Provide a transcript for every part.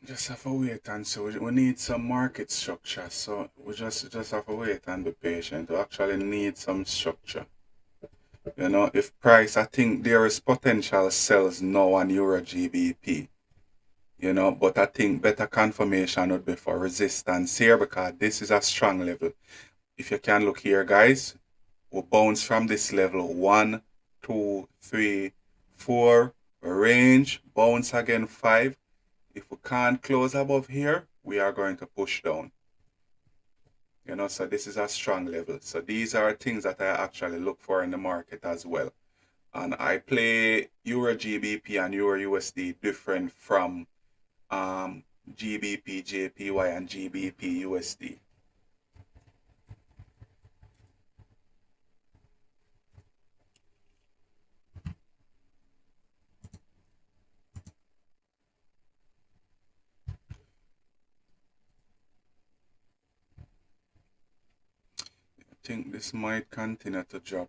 Just have to wait and see. We need some market structure, so we just have to wait and be patient. We actually need some structure. If price, I think there is potential sells now on Euro GBP. But I think better confirmation would be for resistance here because this is a strong level. If you can look here, guys, we bounce from this level 1, 2, 3, 4 range, bounce again 5. If we can't close above here, we are going to push down. So this is a strong level. So these are things that I actually look for in the market as well. And I play Euro GBP and Euro USD different from GBP, JPY, and GBP USD. I think this might continue to drop.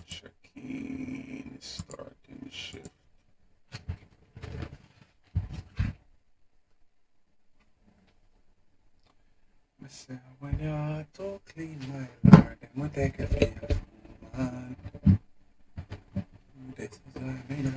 Checking, starting shift. I say, when you're too clean, my lord, then we take a feel, man. This is why we know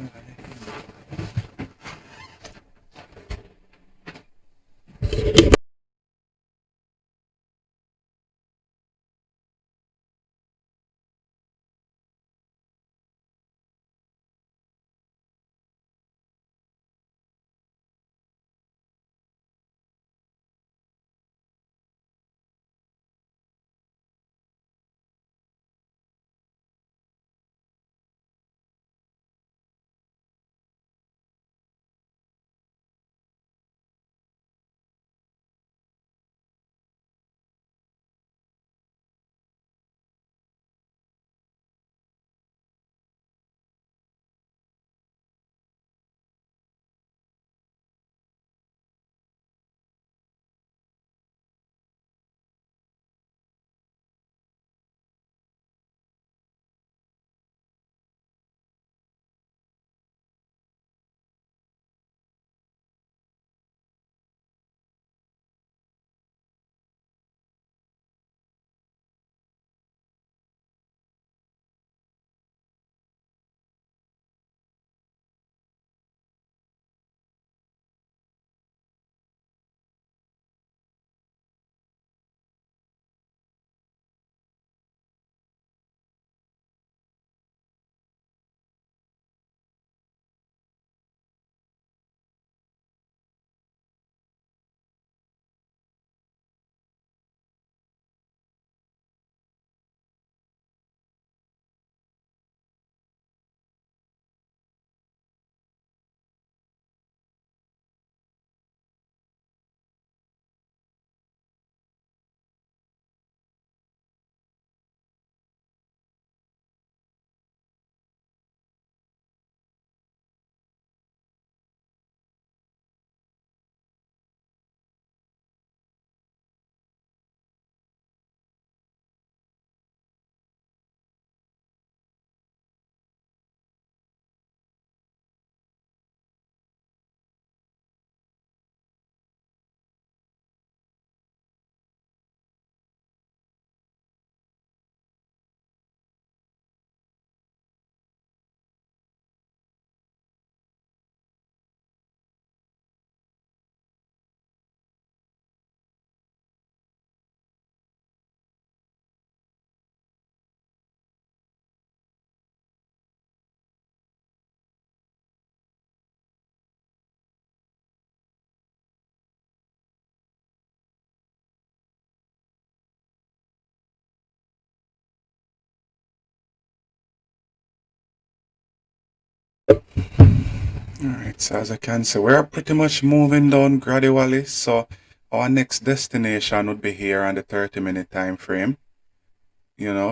Alright, so as I can see, we're pretty much moving down gradually. So our next destination would be here on the 30-minute time frame.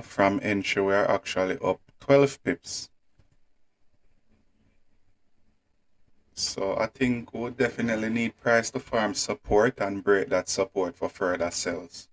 From entry, we're actually up 12 pips. So I think we'll definitely need price to farm support and break that support for further sells.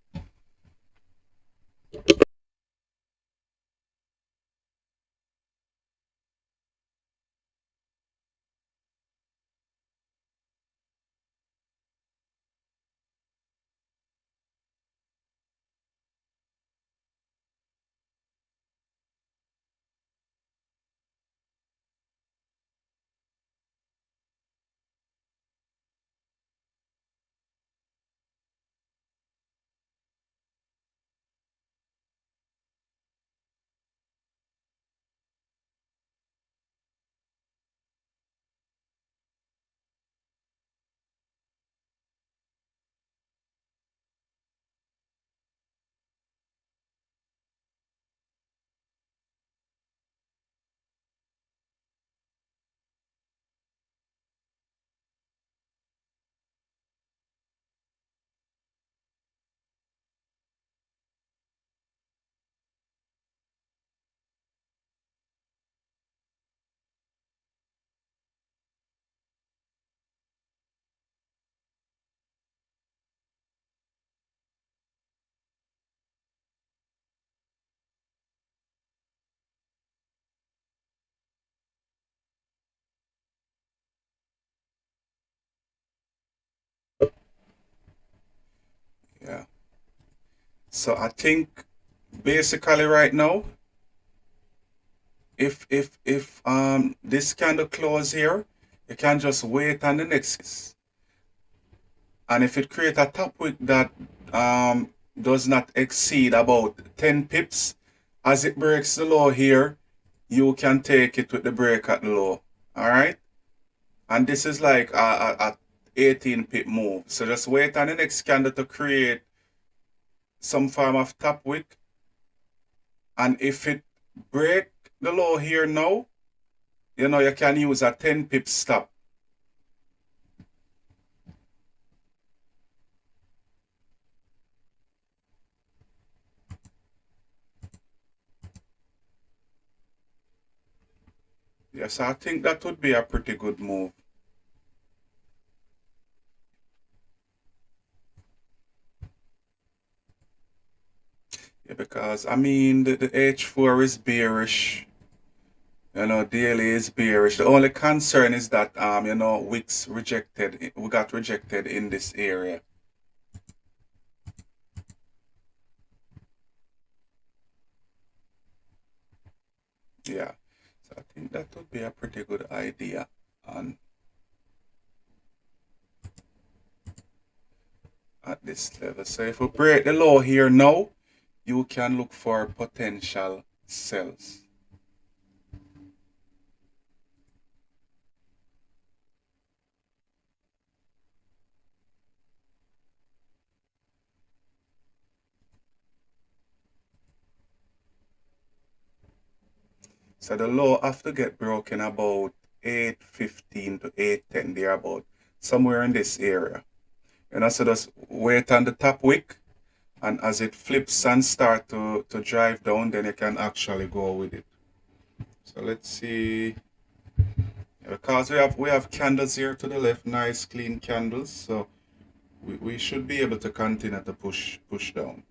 So I think basically right now, if this candle close here, you can just wait on the next. And if it create a top wick that does not exceed about 10 pips, as it breaks the low here, you can take it with the break at the low. All right. And this is like a 18 pip move. So just wait on the next candle to create some form of top wick. And if it break the low here now, you know, you can use a 10 pip stop. Yes, I think that would be a pretty good move. Yeah, because I mean the H4 is bearish. You know, daily is bearish. The only concern is that you know, wicks rejected. We got rejected in this area. Yeah. So I think that would be a pretty good idea. And at this level. So if we break the low here now, you can look for potential sells. So the low have to get broken about 8:15 to 8:10, there about somewhere in this area. You know, so just wait on the top wick, and as it flips and start to drive down, then you can actually go with it. So let's see. Because we have candles here to the left, nice clean candles. So we should be able to continue to push down.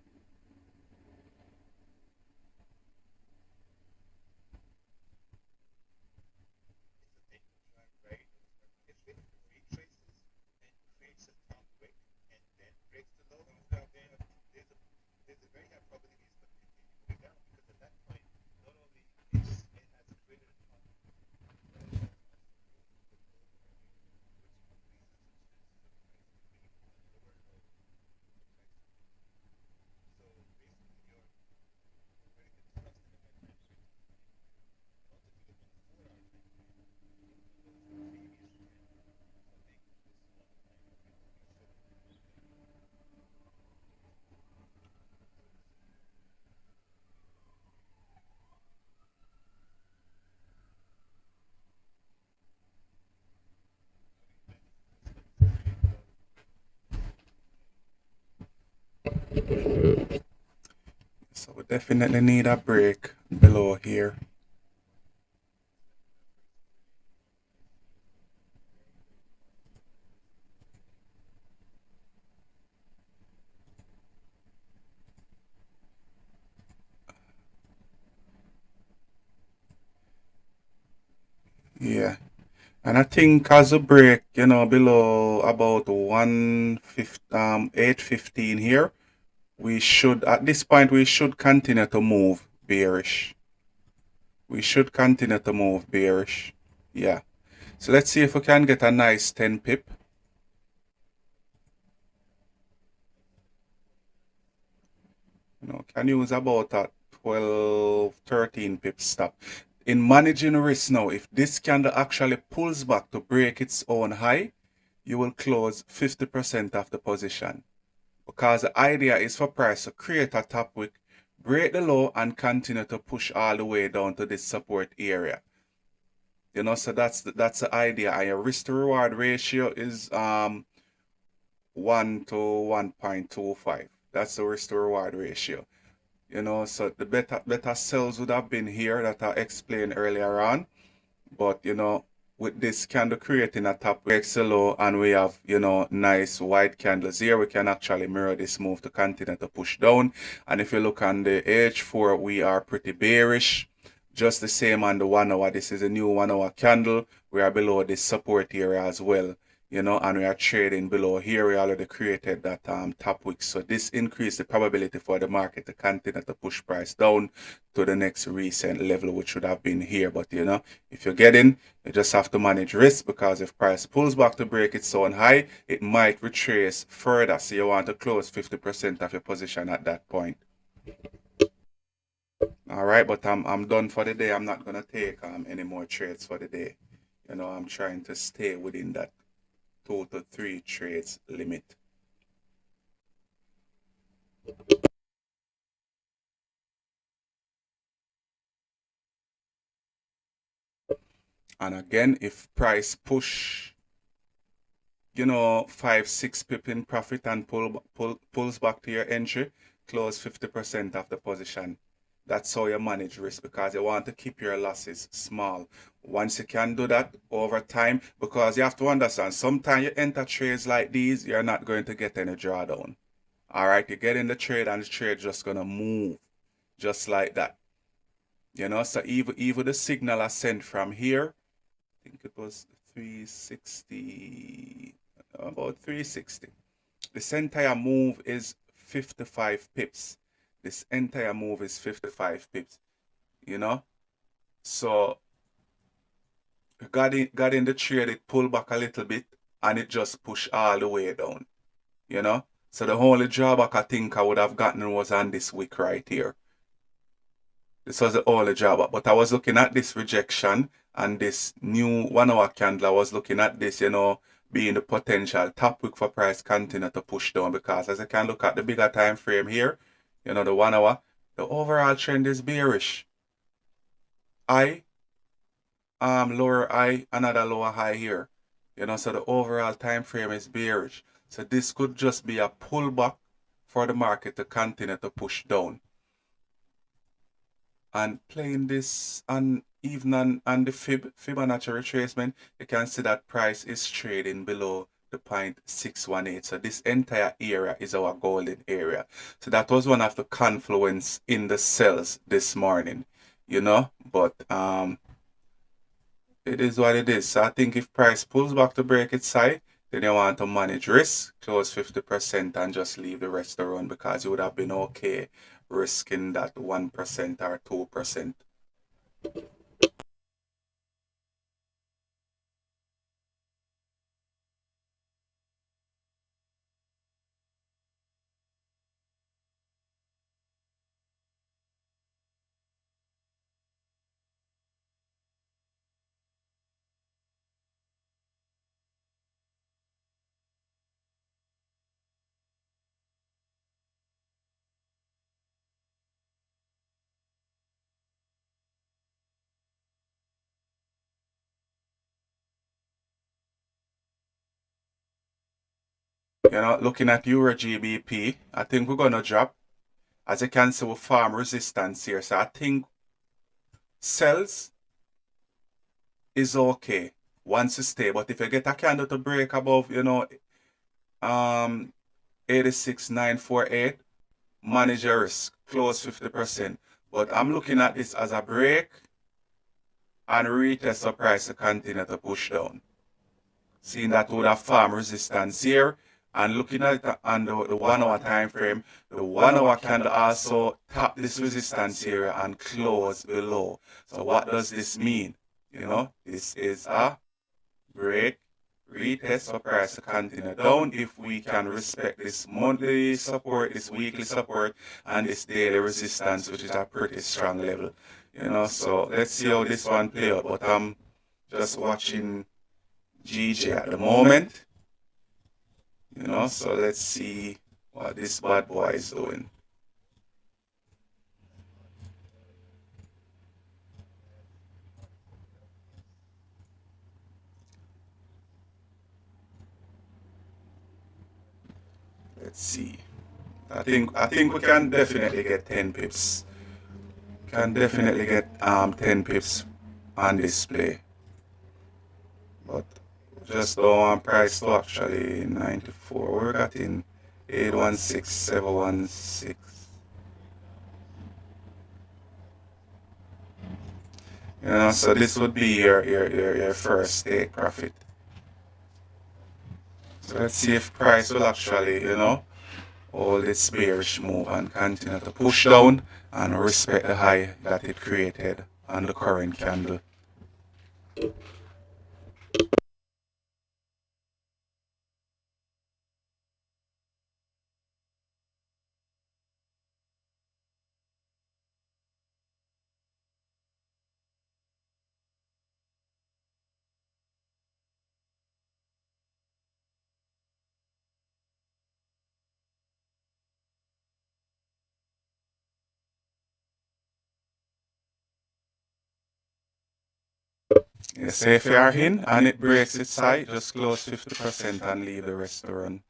So we definitely need a break below here. Yeah. And I think as a break, you know, below about 8:15 here, we should, at this point, we should continue to move bearish. We should continue to move bearish. Yeah. So let's see if we can get a nice 10 pip. You know, can use about a 12, 13 pip stop. In managing risk now, if this candle actually pulls back to break its own high, you will close 50% of the position. Because the idea is for price to create a top wick, break the low, and continue to push all the way down to this support area. You know, so that's the idea. And your risk to reward ratio is 1 to 1.25. That's the risk to reward ratio. You know, so the better sells would have been here that I explained earlier on. But you know, with this candle creating a top breaks the low, and we have, you know, nice white candles here, we can actually mirror this move to continue to push down. And if you look on the H4, we are pretty bearish. Just the same on the 1 hour. This is a new 1 hour candle. We are below this support area as well. and we are trading below here. We already created that top wick. So this increased the probability for the market to continue to push price down to the next recent level, which would have been here. But if you get in, you just have to manage risk, because if price pulls back to break its own high, it might retrace further. So you want to close 50% of your position at that point. All right, but I'm done for the day. I'm not gonna take any more trades for the day. I'm trying to stay within that 2 to 3 trades limit. And again, if price push, 5-6 pip in profit and pulls back to your entry, close 50% of the position. That's how you manage risk, because you want to keep your losses small. Once you can do that over time, because you have to understand, sometimes you enter trades like these, you're not going to get any drawdown. All right, you get in the trade and the trade just gonna move just like that. So even the signal I sent from here, I think it was 360, about 360. This entire move is 55 pips. This entire move is 55 pips. So got in the trade, it pulled back a little bit and it just pushed all the way down. So the only drawback I think I would have gotten was on this wick right here. This was the only drawback. But I was looking at this rejection and this new 1 hour candle. I was looking at this, being the potential top wick for price continue to push down, because as I can look at the bigger time frame here, the 1 hour, the overall trend is bearish. Lower high, another lower high here. So the overall time frame is bearish. So this could just be a pullback for the market to continue to push down. And playing this on even on the Fibonacci retracement, you can see that price is trading below the 0.618. So this entire area is our golden area. So that was one of the confluence in the sells this morning, but it is what it is. So I think if price pulls back to break its high, then you want to manage risk, close 50% and just leave the rest to run, because you would have been okay risking that 1% or 2%. Looking at Euro GBP, I think we're gonna drop. As you can see, we form resistance here. So I think sells is okay once you stay. But if you get a candle to break above, 86,948, manage your risk, close 50%. But I'm looking at this as a break and retest the price to continue to push down. Seeing that would have formed resistance here, and looking at it on the 1 hour time frame, the 1 hour candle also tap this resistance area and close below. So what does this mean? This is a break, retest for price to continue down. If we can respect this monthly support, this weekly support, and this daily resistance, which is a pretty strong level. So let's see how this one play out. But I'm just watching GJ at the moment. So let's see what this bad boy is doing. Let's see. I think we can definitely get 10 pips. Can definitely get 10 pips on display. But just don't want price to actually 94. We're getting 816, 716. So this would be your first take profit. So let's see if price will actually, hold its bearish move and continue to push down and respect the high that it created on the current candle. Yes, so if you are in and it breaks its high, just close 50% and leave the rest to run.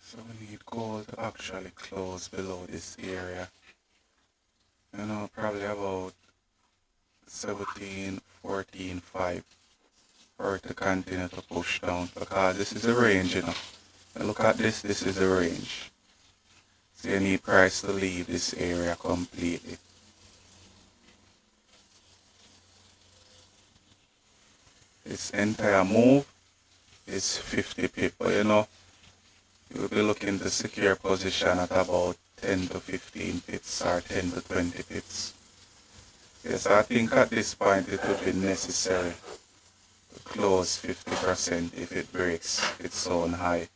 So we need gold to actually close below this area. Probably about 17, 14, 5 for it to continue to push down because this is a range. Look at this is a range. So you need price to leave this area completely. This entire move is 50 pip, but you'll be looking to secure position at about 10 to 15 pips or 10 to 20 pips. Yes, I think at this point it would be necessary to close 50% if it breaks its own high.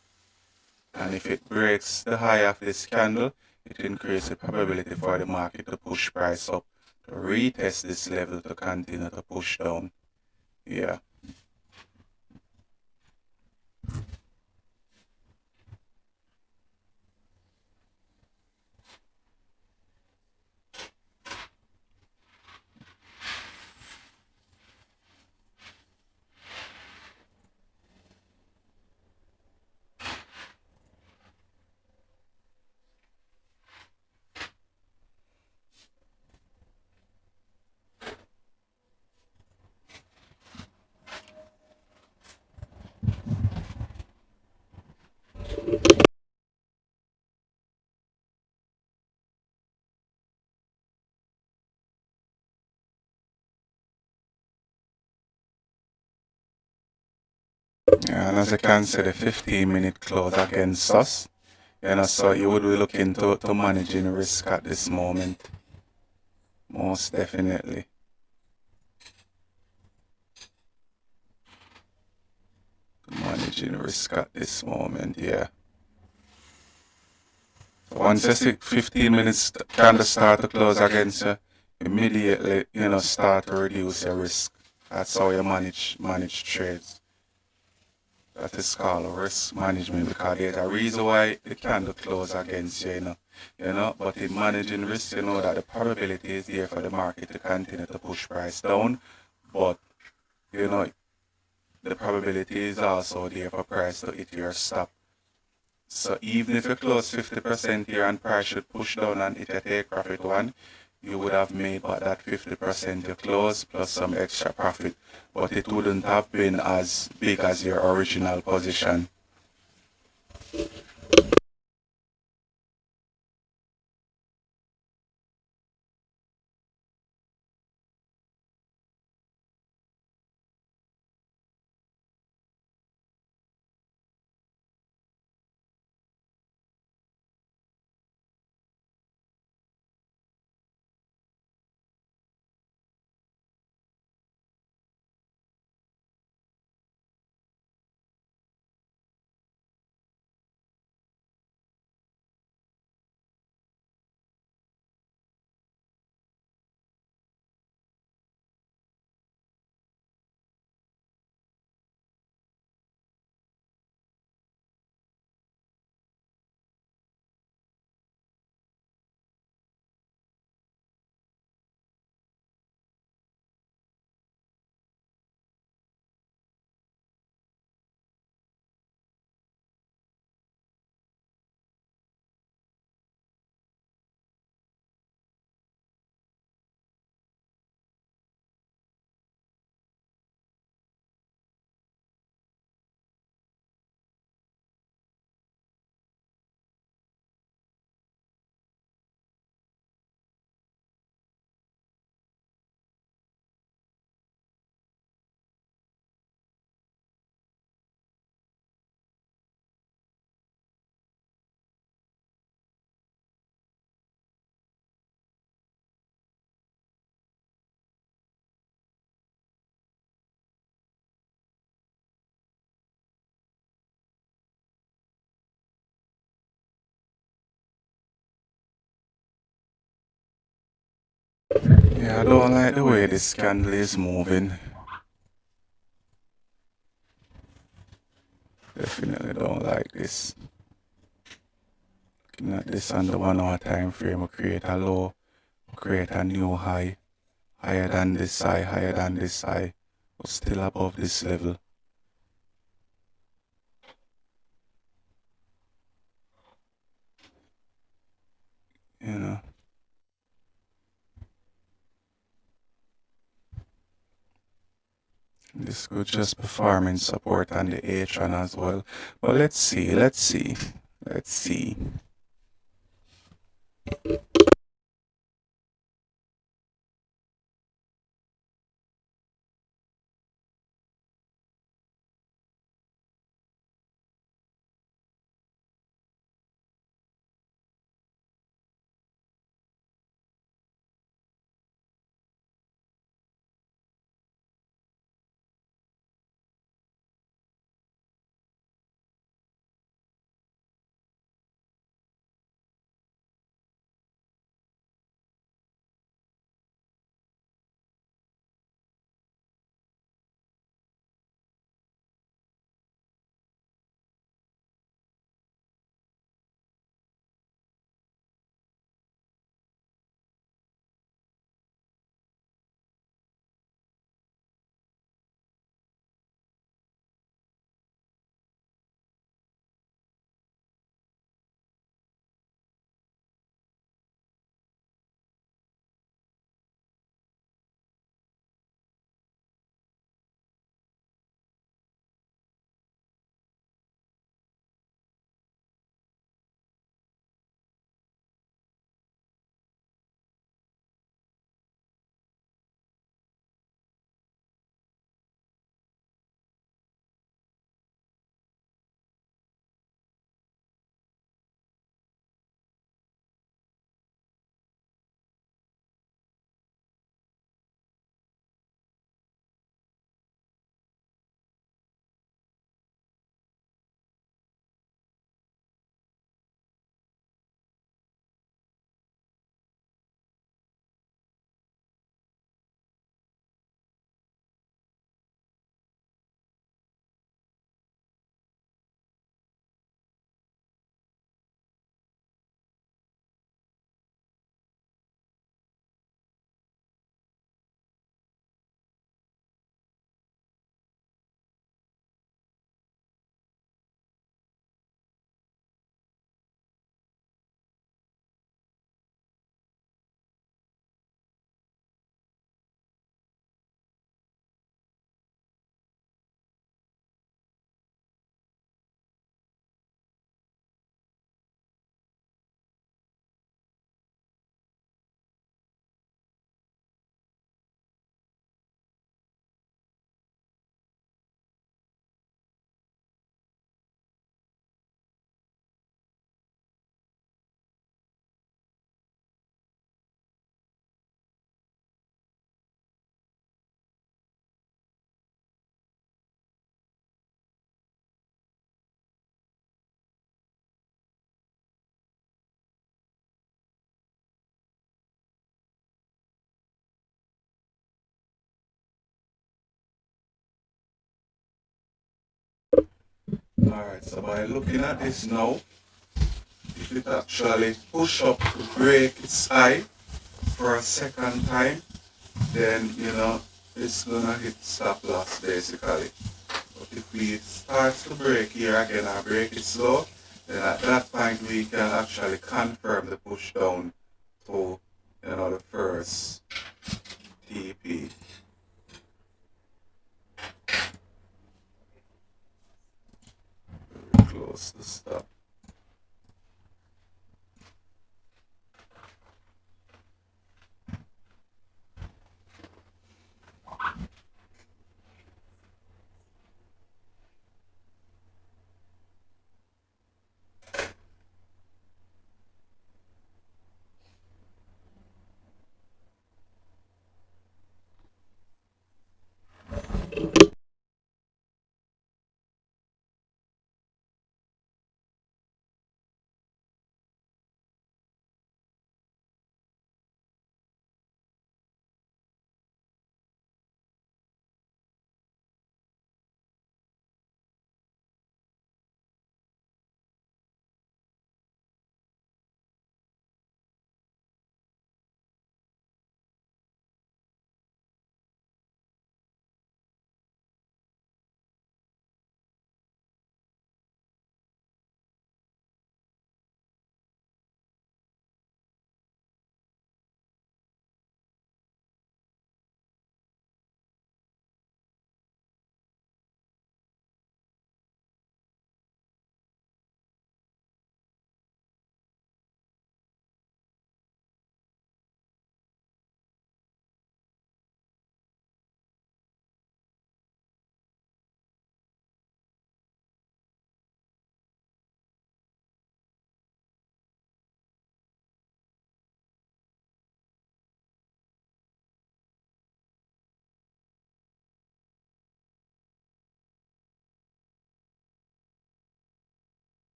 And if it breaks the high of this candle, it increases the probability for the market to push price up, to retest this level to continue to push down. Yeah. Yeah, and as I can say, the 15-minute close against us. So you would be looking to managing risk at this moment, most definitely. Managing risk at this moment, yeah. So once you see 15 minutes kind of start to close against you, immediately, start to reduce your risk. That's how you manage trades. That is called risk management because there's a reason why the candle close against you. But in managing risk, you know that the probability is there for the market to continue to push price down, but you know the probability is also there for price to hit your stop. So even if you close 50% here and price should push down and hit a take profit one, you would have made but that 50% you close plus some extra profit, but it wouldn't have been as big as your original position. Yeah, I don't like the way this candle is moving. Definitely don't like this. Looking at this on the 1 hour time frame, we create a low, create a new high, higher than this high, higher than this high, but still above this level. You know. This could just performing support on the H1 as well. But let's see. Alright, so by looking at this now, if it actually push up to break its high for a second time, then it's gonna hit stop loss basically. But if we start to break here again or break it slow, then at that point we can actually confirm the push down to the first TP. Very close to stop.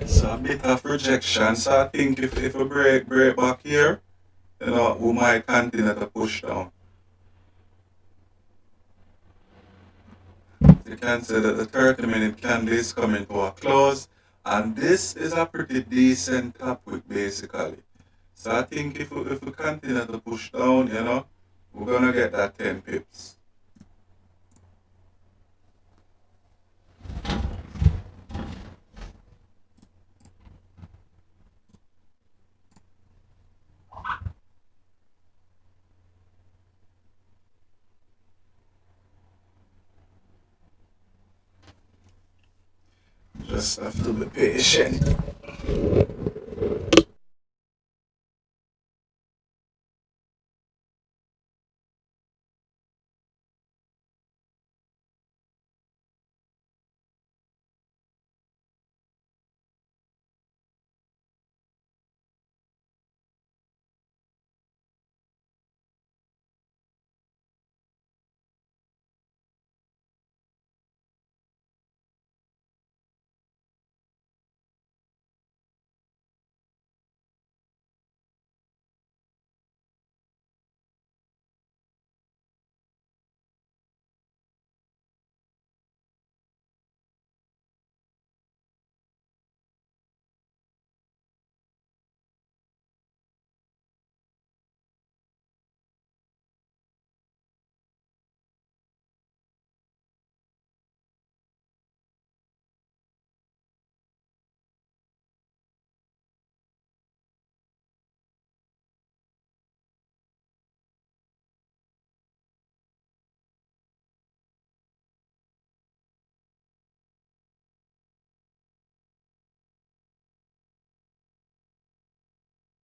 So a bit of rejection. So I think if we break back here, we might continue to push down. You can say that the 30-minute candle is coming to a close, and this is a pretty decent top wick basically. So I think if we continue to push down, we're gonna get that 10 pips. Just have to be patient.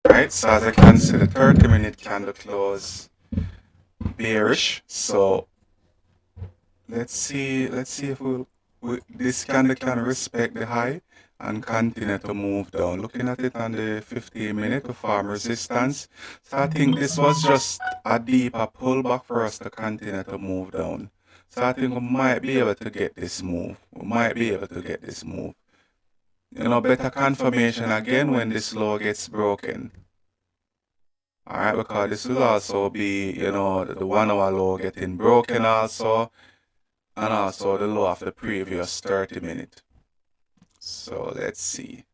Right, so as I can see, the 30-minute candle close bearish. So let's see if this candle can respect the high and continue to move down. Looking at it on the 15-minute to form resistance. So I think this was just a deeper pullback for us to continue to move down. So I think we might be able to get this move. We might be able to get this move. Better confirmation again when this low gets broken. Alright, because this will also be, the 1 hour low getting broken also, and also the low of the previous 30-minute. So let's see.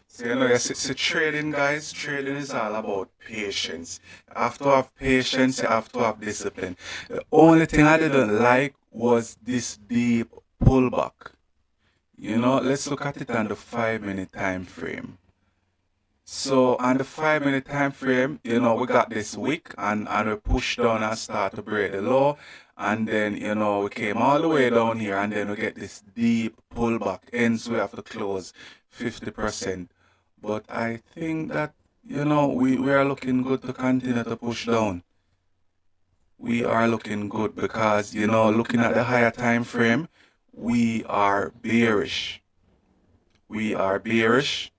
So, yes, it's trading, guys. Trading is all about patience. You have to have patience, you have to have discipline. The only thing I didn't like was this deep pullback. Let's look at it on the 5-minute time frame. So on the 5-minute time frame, we got this wick and we pushed down and start to break the low. And then, we came all the way down here and then we get this deep pullback. Hence we have to close 50%. But I think that, we are looking good to continue to push down. We are looking good because, looking at the higher time frame, we are bearish. We are bearish,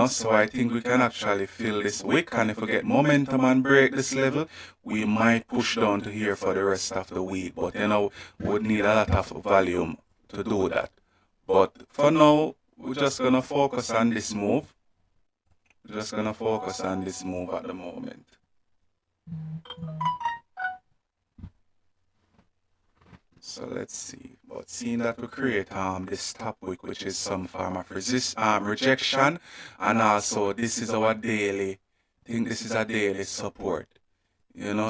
so I think we can actually fill this wick, and if we get momentum and break this level, we might push down to here for the rest of the week. But, we would need a lot of volume to do that. But for now, we're just going to focus on this move. We're just going to focus on this move at the moment. So let's see. But seeing that we create this top wick, which is some form of rejection, and also this is our daily. I think this is a daily support.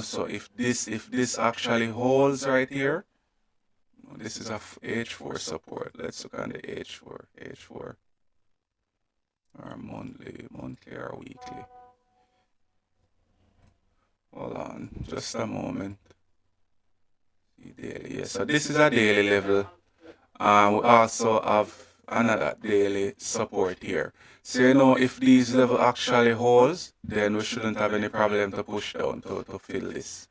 So if this actually holds right here, this is a H4 support. Let's look on the H4, or monthly or weekly. Hold on, just a moment. Daily, yeah. So this is a daily level. We also have another daily support here. So if these level actually holds, then we shouldn't have any problem to push down to fill this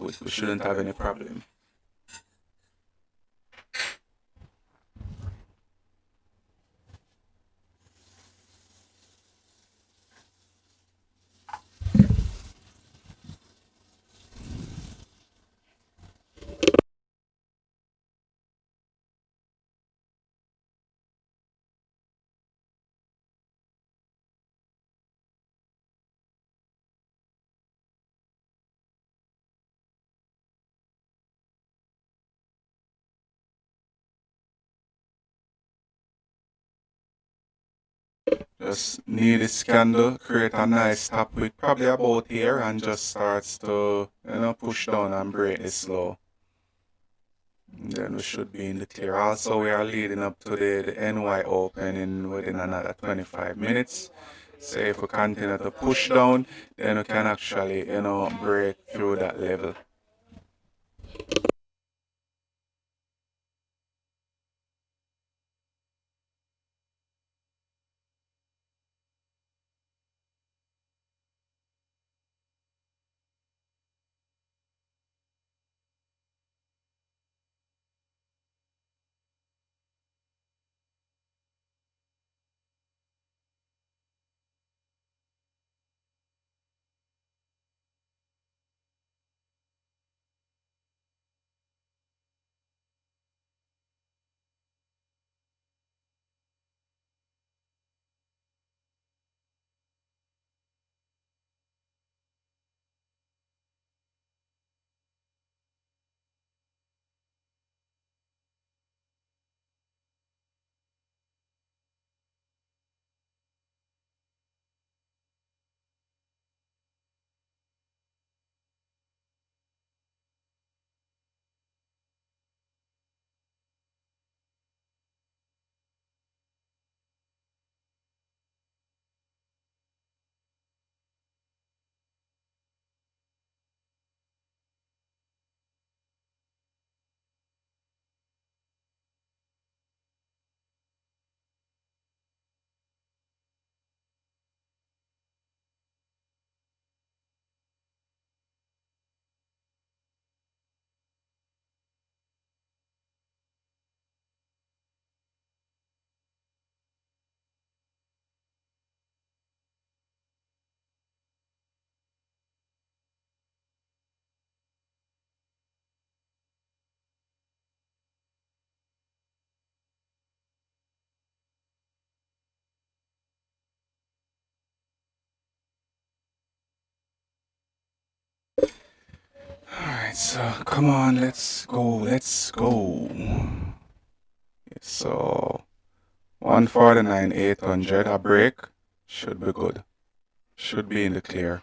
week. We shouldn't have any problem. Just need this candle, create a nice top wick, probably about here, and just starts to, push down and break this low. And then we should be in the clear. Also, we are leading up to the NY Open within another 25 minutes. So if we continue to push down, then we can actually, break through that level. Alright, so come on, let's go. So 149,800, a break should be good. Should be in the clear.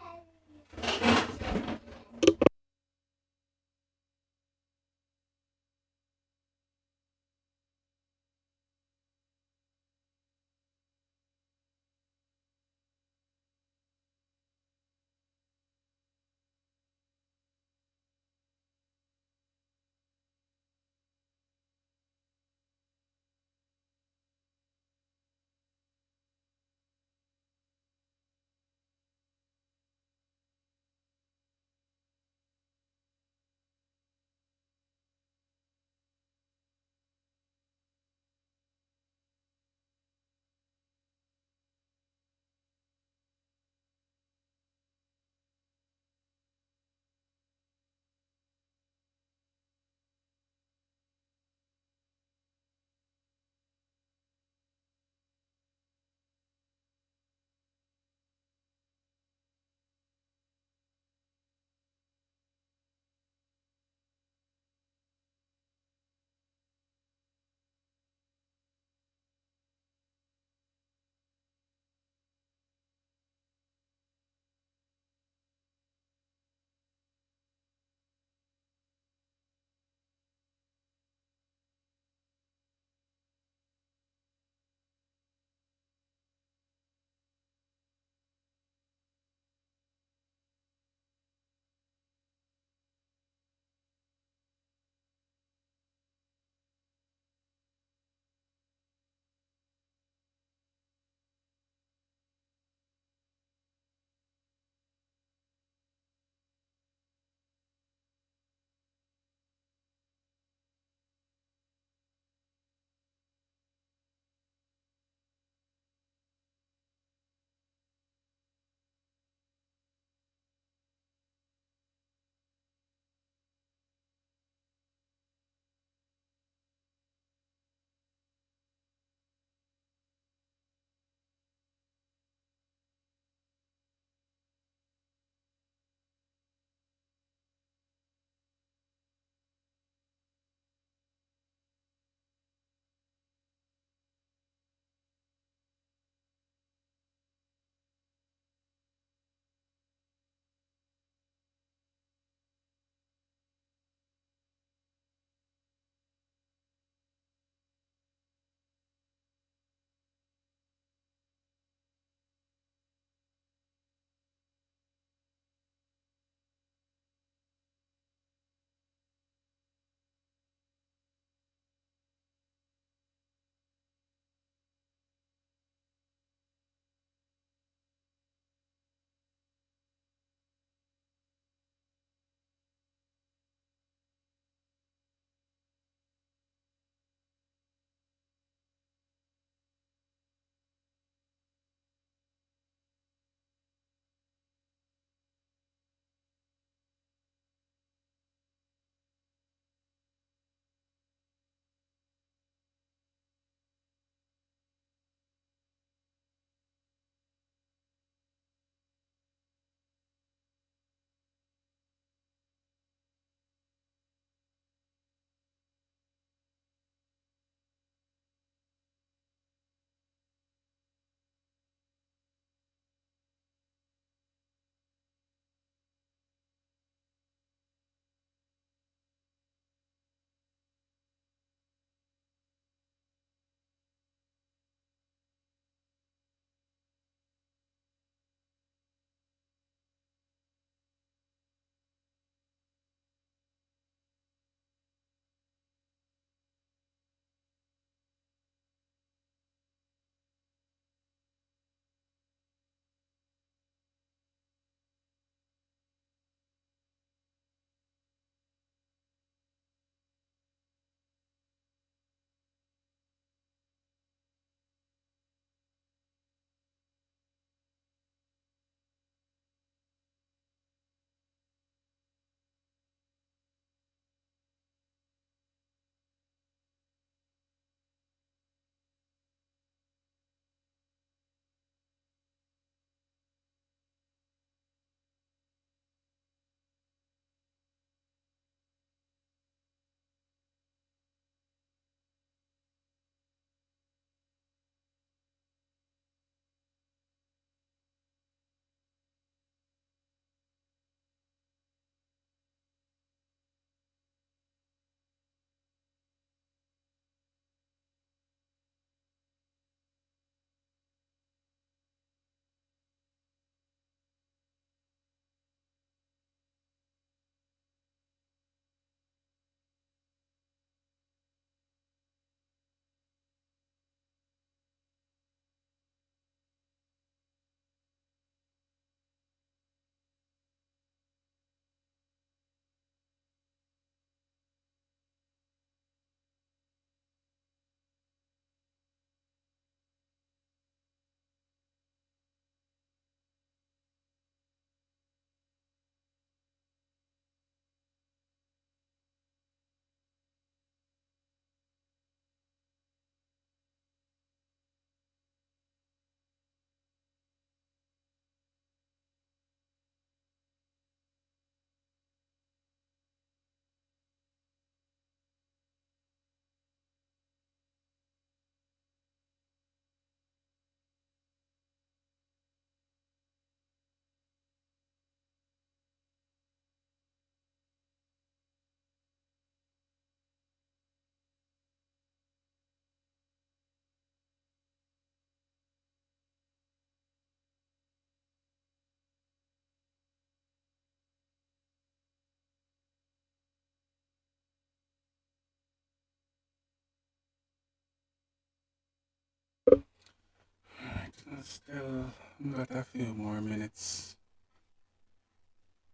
Still got a few more minutes.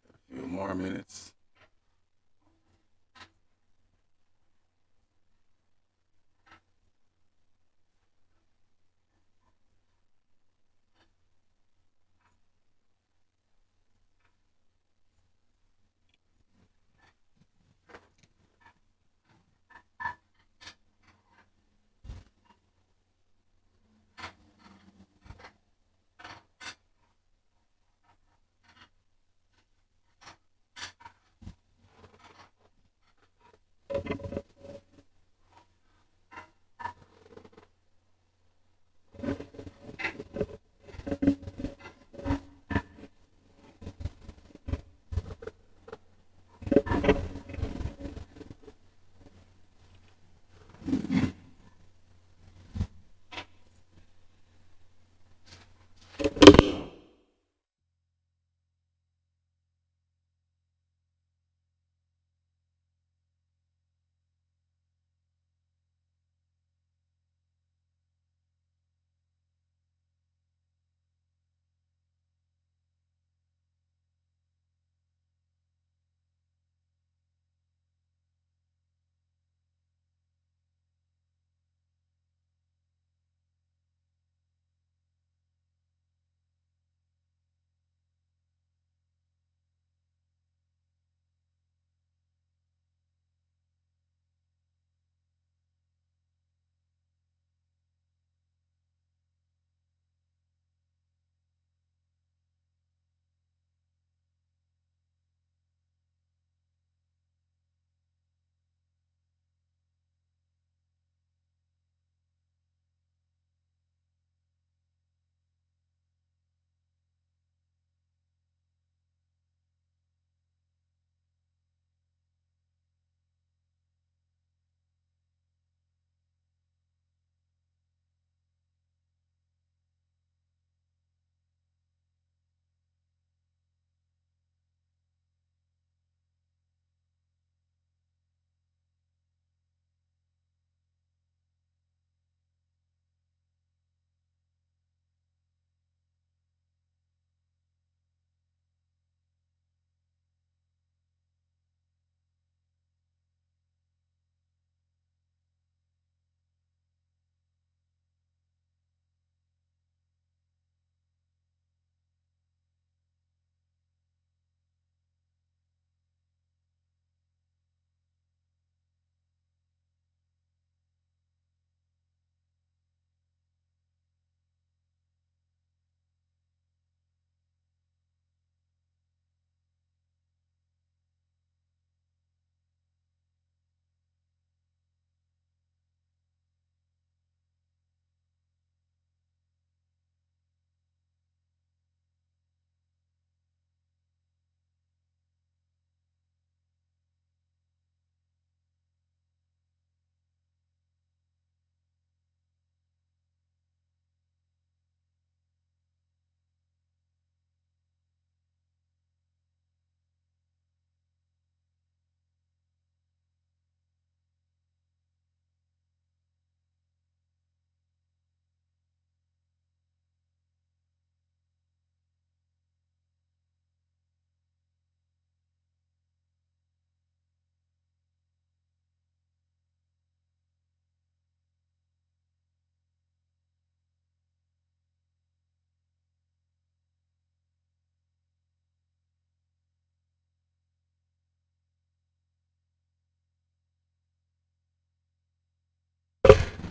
A few more minutes.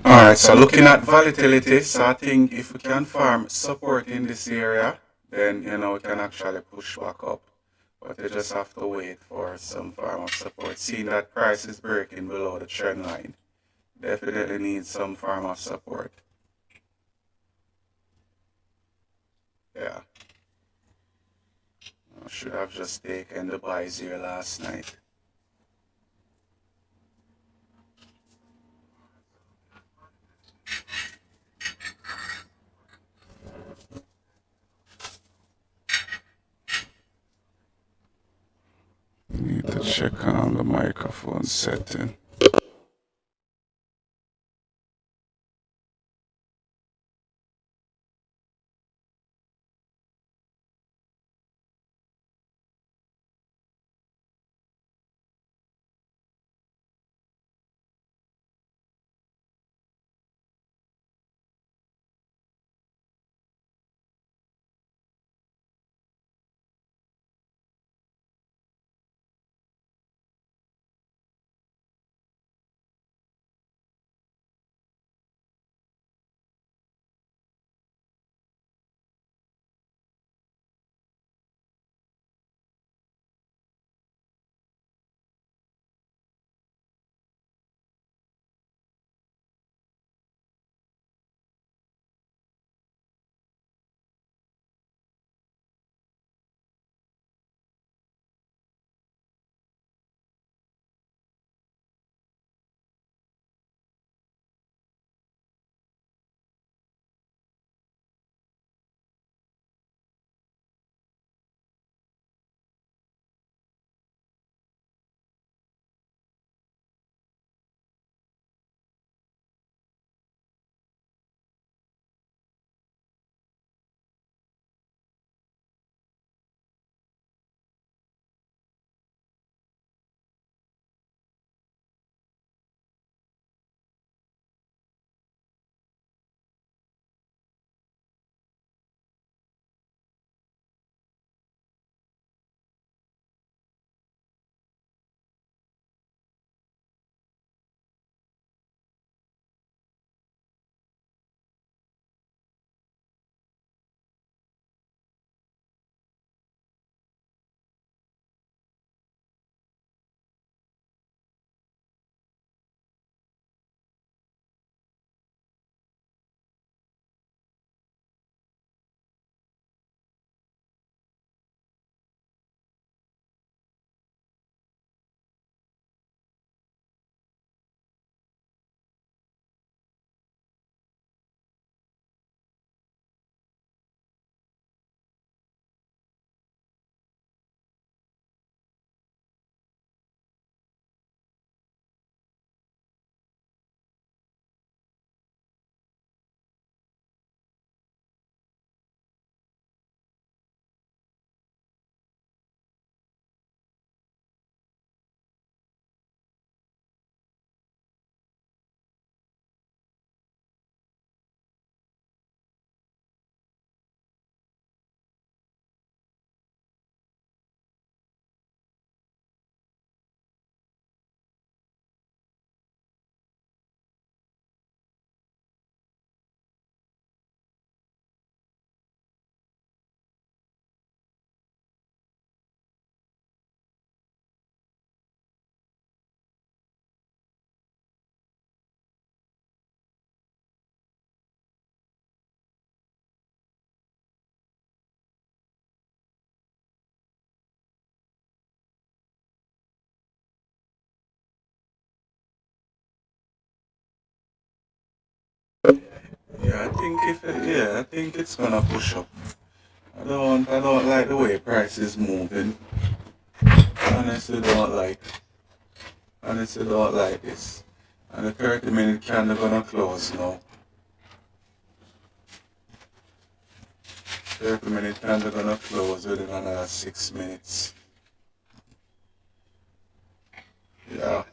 Alright, so looking at volatility, so I think if we can farm support in this area, then we can actually push back up. But you just have to wait for some form of support. Seeing that price is breaking below the trend line, definitely needs some form of support. Yeah. I should have just taken the buys here last night. Need to check on the microphone setting. I think it's gonna push up. I don't like the way price is moving. Honestly, don't like this. And the 30-minute candle gonna close now. 30-minute candle gonna close within another 6 minutes. Yeah.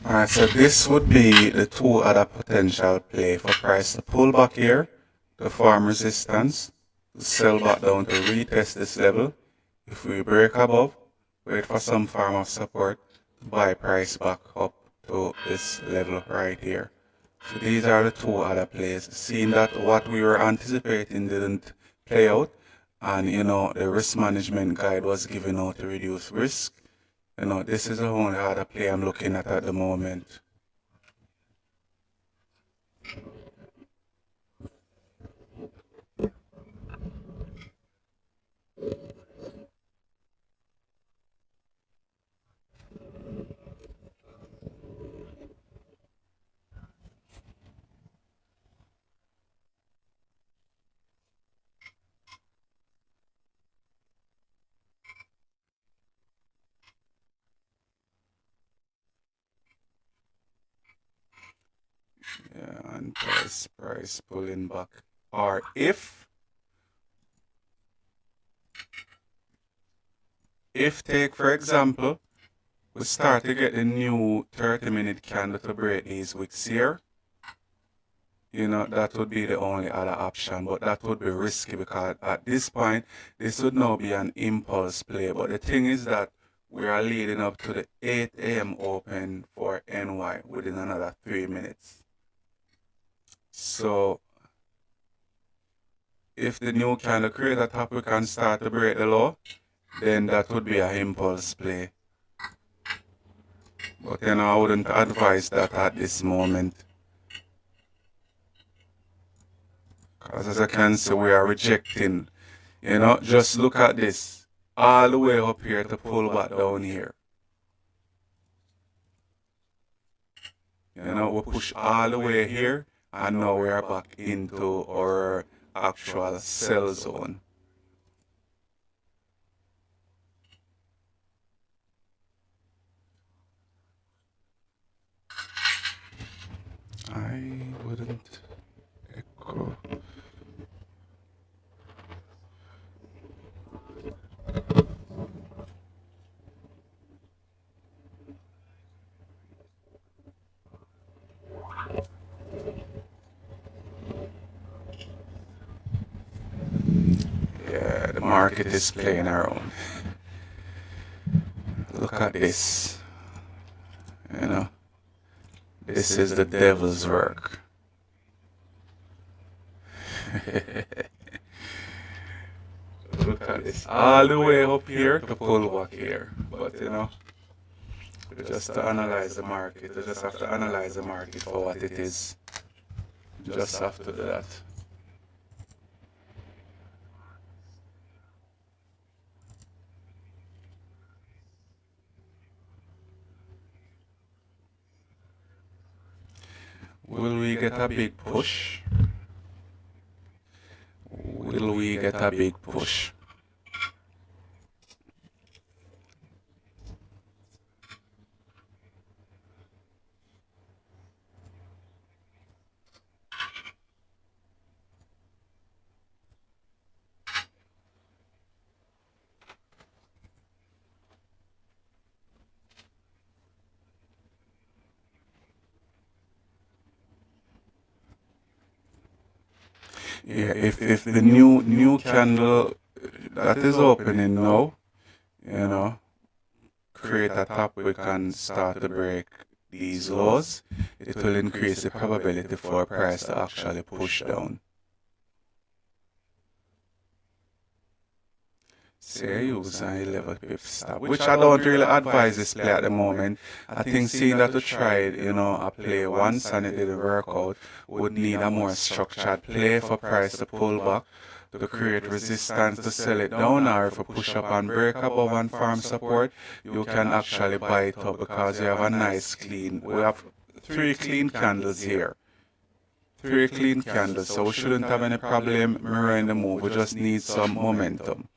Alright, so this would be the two other potential play for price to pull back here, to form resistance, to sell back down to retest this level. If we break above, wait for some form of support to buy price back up to this level right here. So these are the two other plays. Seeing that what we were anticipating didn't play out, and the risk management guide was given out to reduce risk. This is the only other play I'm looking at the moment. Yeah, and price pulling back. Or if take for example, we start to get the new 30-minute candle to break these wicks here, that would be the only other option, but that would be risky because at this point, this would now be an impulse play. But the thing is that we are leading up to the 8 a.m. open for NY within another 3 minutes. So if the new candle create a top, we can start to break the low. then that would be a impulse play. But I wouldn't advise that at this moment. Because as I can see, we are rejecting. Just look at this. All the way up here to pull back down here. We push all the way here, and now we are back into our actual sell zone. I wouldn't echo. Yeah, the market is playing around. Look at this. This is the devil's work. Look at this. All the way up here to pull back here. But just to analyze the market, you just have to analyze the market for what it is. You just have to do that. Will we get a big push? Will we get a big push? Yeah, if the new candle that is opening now, you know, create a top we can start to break these lows, it will increase the probability for price to actually push down. Say I use an 11 pip stop, which I don't really advise this play at the moment. I think seeing that we tried, a play once and it didn't work out, would need a more structured play for price to pull back, to create resistance to sell it down, or if you push up and break above and farm support, you can actually buy it up because you have a nice clean. We have three clean candles here. Three clean candles, so we shouldn't have any problem mirroring the move. We just need some momentum.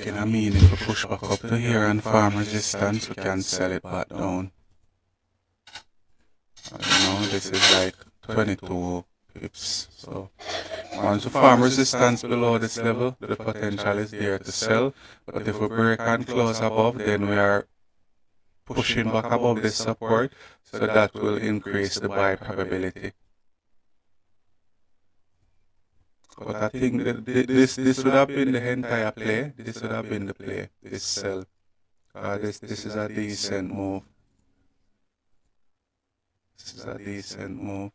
breaking, I mean if we push back up to here and farm resistance, we can sell it back down. This is like 22 pips. So once we farm resistance below this level, the potential is there to sell. But if we break and close above, then we are pushing back above this support, so that will increase the buy probability. But I think that this would have been the entire play. This would have been the play. This sell. This is a decent move. This is a decent move.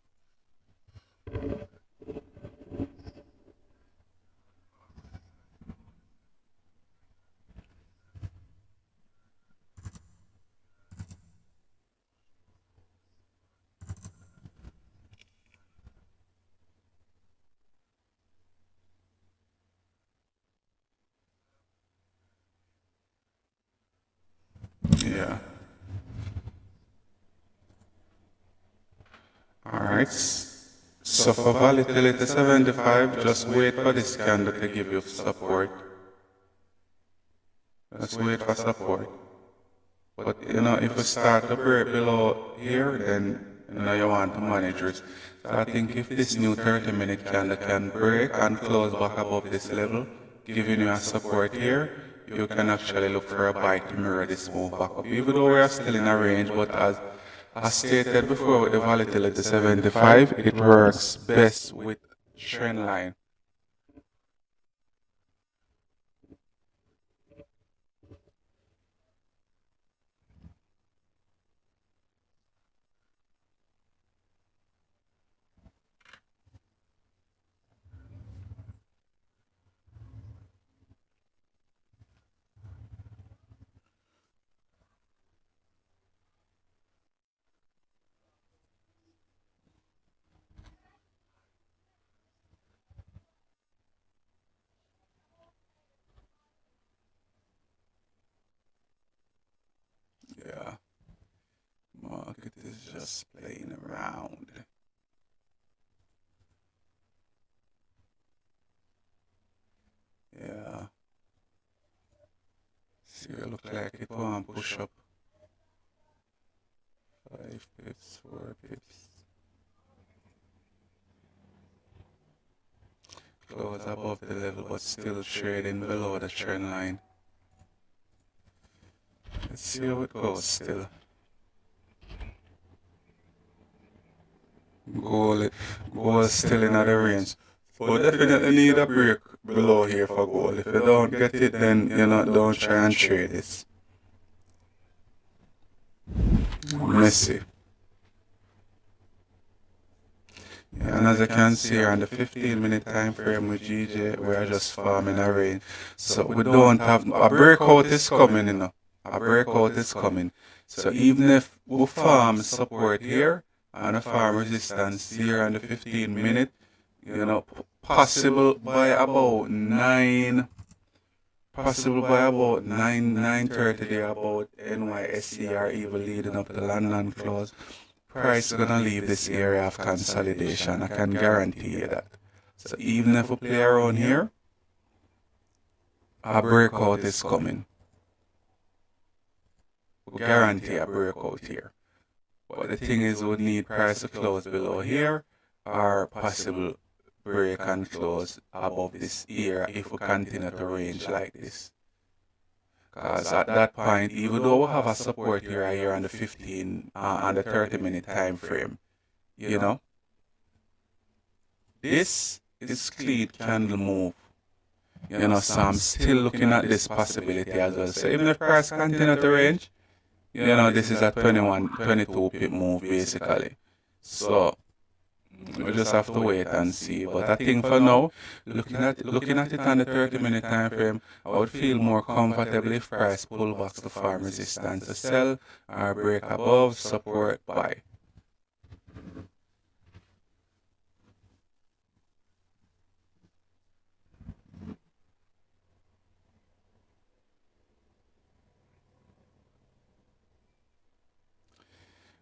Yeah. Alright. So for volatility 75, just wait for this candle to give you support. Just wait for support. But if we start to break below here, then you want to manage risk. So I think if this new 30-minute candle can break and close back above this level, giving you a support here, you can actually look for a buy to mirror this move back up. Even though we are still in a range, but as I stated before with the volatility 75, it works best with trend line. Yeah, market is just playing around. Yeah, see, it look like it won't push up 5 pips, 4 pips. Close above the level, but still trading below the trend line. Let's see how it goes still. Goal still in the range. But definitely need a break below here for gold. If you don't get it, then don't try and trade it. Messy. Yeah, and as you can see here on the 15-minute time frame with GJ, we are just farming a range. So we don't have a breakout is coming, A breakout is coming. So even if we farm support here and a farm resistance here on the 15-minute, possible by about 9:30 there about NYSE or even leading up to the London close. Price is gonna leave this area of consolidation. I can guarantee you that. So even if we play around here, a breakout is coming. We guarantee a breakout here. But the thing is, we need price to close below here or possible break and close above this area if we continue to range like this. Because at that point, even though we have a support here on the 15 and the 30-minute time frame, this is clean candle move. So I'm still looking at this possibility as well. So even if price continue to range, this is a 22 pip move basically. So we just have to wait and see. But I think for now, looking at it on the 30-minute time frame, I would feel more comfortable if price pullbacks to farm resistance to sell or break above support buy.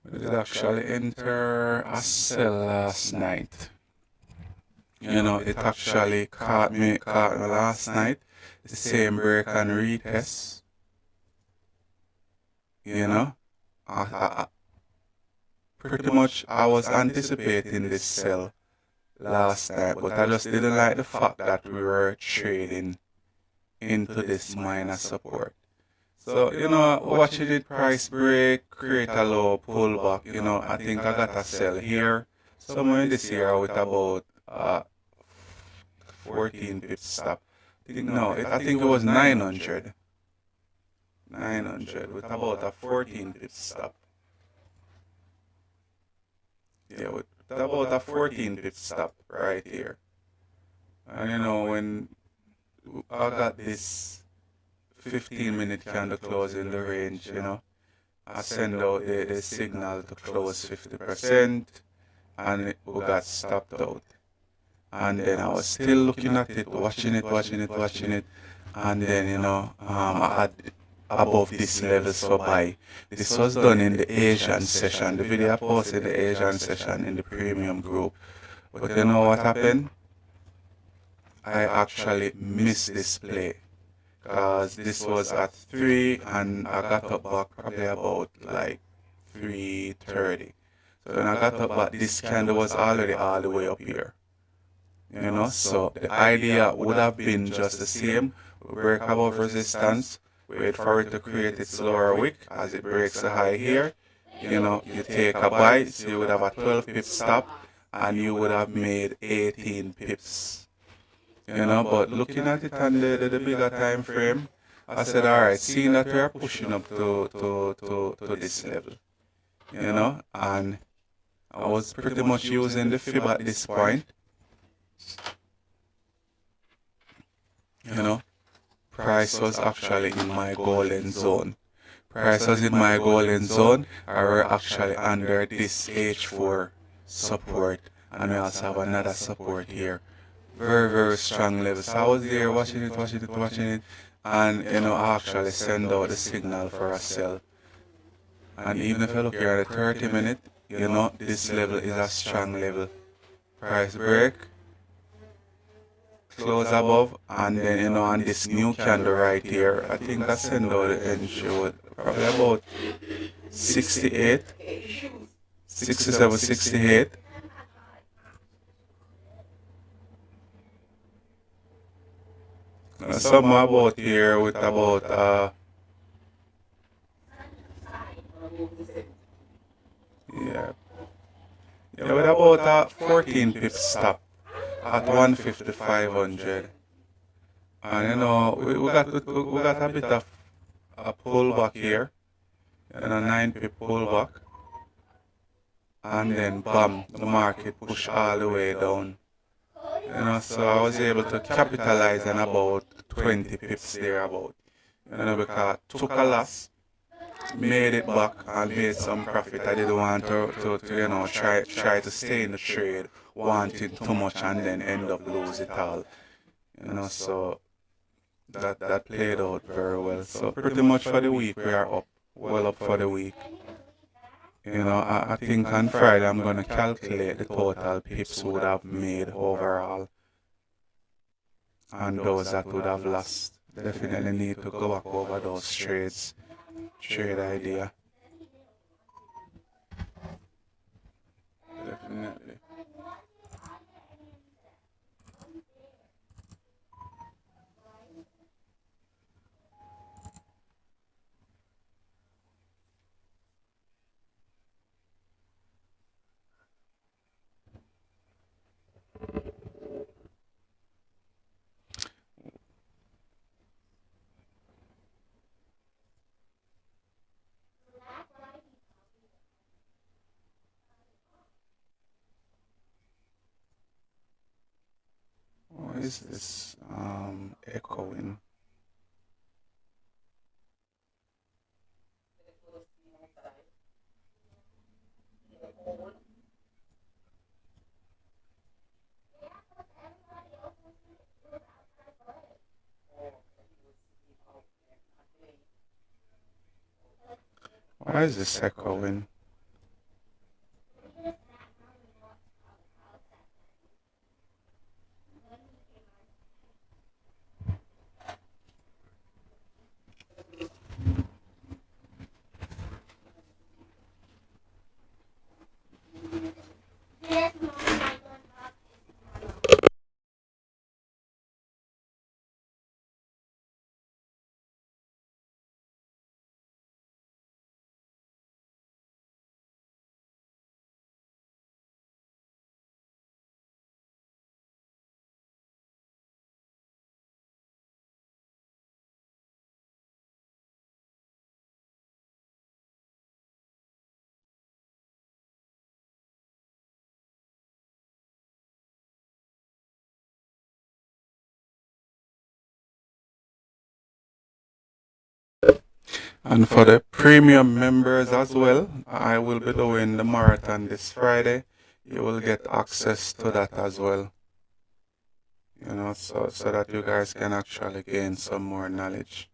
We did actually enter a sell last night. It actually caught me last night. the same break and retest. You know, I pretty much I was anticipating this sell last time, but I just didn't like the fact that we were trading into this minor support. So, watching it price break, create a low pullback, I think I got a sell here, somewhere in this area with about 14 pips stop. I think it was 900. 900 with about a 14 pips stop. Yeah, with about a 14 pips stop right here. And when I got this 15-minute candle close in the range, I send out the signal to close 50% and we got stopped out. And then I was still looking at it, watching it. And then, I had above this levels for buy. This was done in the Asian session. The video I posted the Asian session in the premium group. But you know what happened? I actually missed this play. Because this was at 3 and I got up back probably about like 3:30. So when I got up back, this candle was already all the way up here. So the idea would have been just the same. We break above resistance, wait for it to create its lower wick as it breaks the high here. You take a buy, so you would have a 12 pip stop and you would have made 18 pips. But looking at it on the bigger time frame, I said, all right, seeing that we are pushing up to this level, and I was pretty much using the fib at this point, price was actually in my golden zone. Price was in my golden zone, I were actually under this H4 support, and we also have another support here. Very, very strong level. So I was there watching it, and I actually send out the signal for a sell. And even if I look here at the 30-minute, this level is a strong level. Price break, close above, and then on this new candle right here, I think I send out the entry with probably about 68, 67, 68. Something about here with about yeah, with about a 14 pip stop at 150, 500. And we got a bit of a pullback here, and a 9 pip pullback, and then bam, the market push all the way down. So I was able to capitalize on about 20 pips there about, because I took a loss, made it back and made some profit. I didn't want to try to stay in the trade, wanting too much and then end up lose it all. So that played out very well. So pretty much for the week we are up, well up for the week. I think on Friday I'm gonna calculate the total pips we would have made overall, and those that would have lost. Definitely need to go back over those trades. Trade idea. Definitely. What is this? Echoing. Why is this echoing? And for the premium members as well, I will be doing the marathon this Friday. You will get access to that as well. So that you guys can actually gain some more knowledge.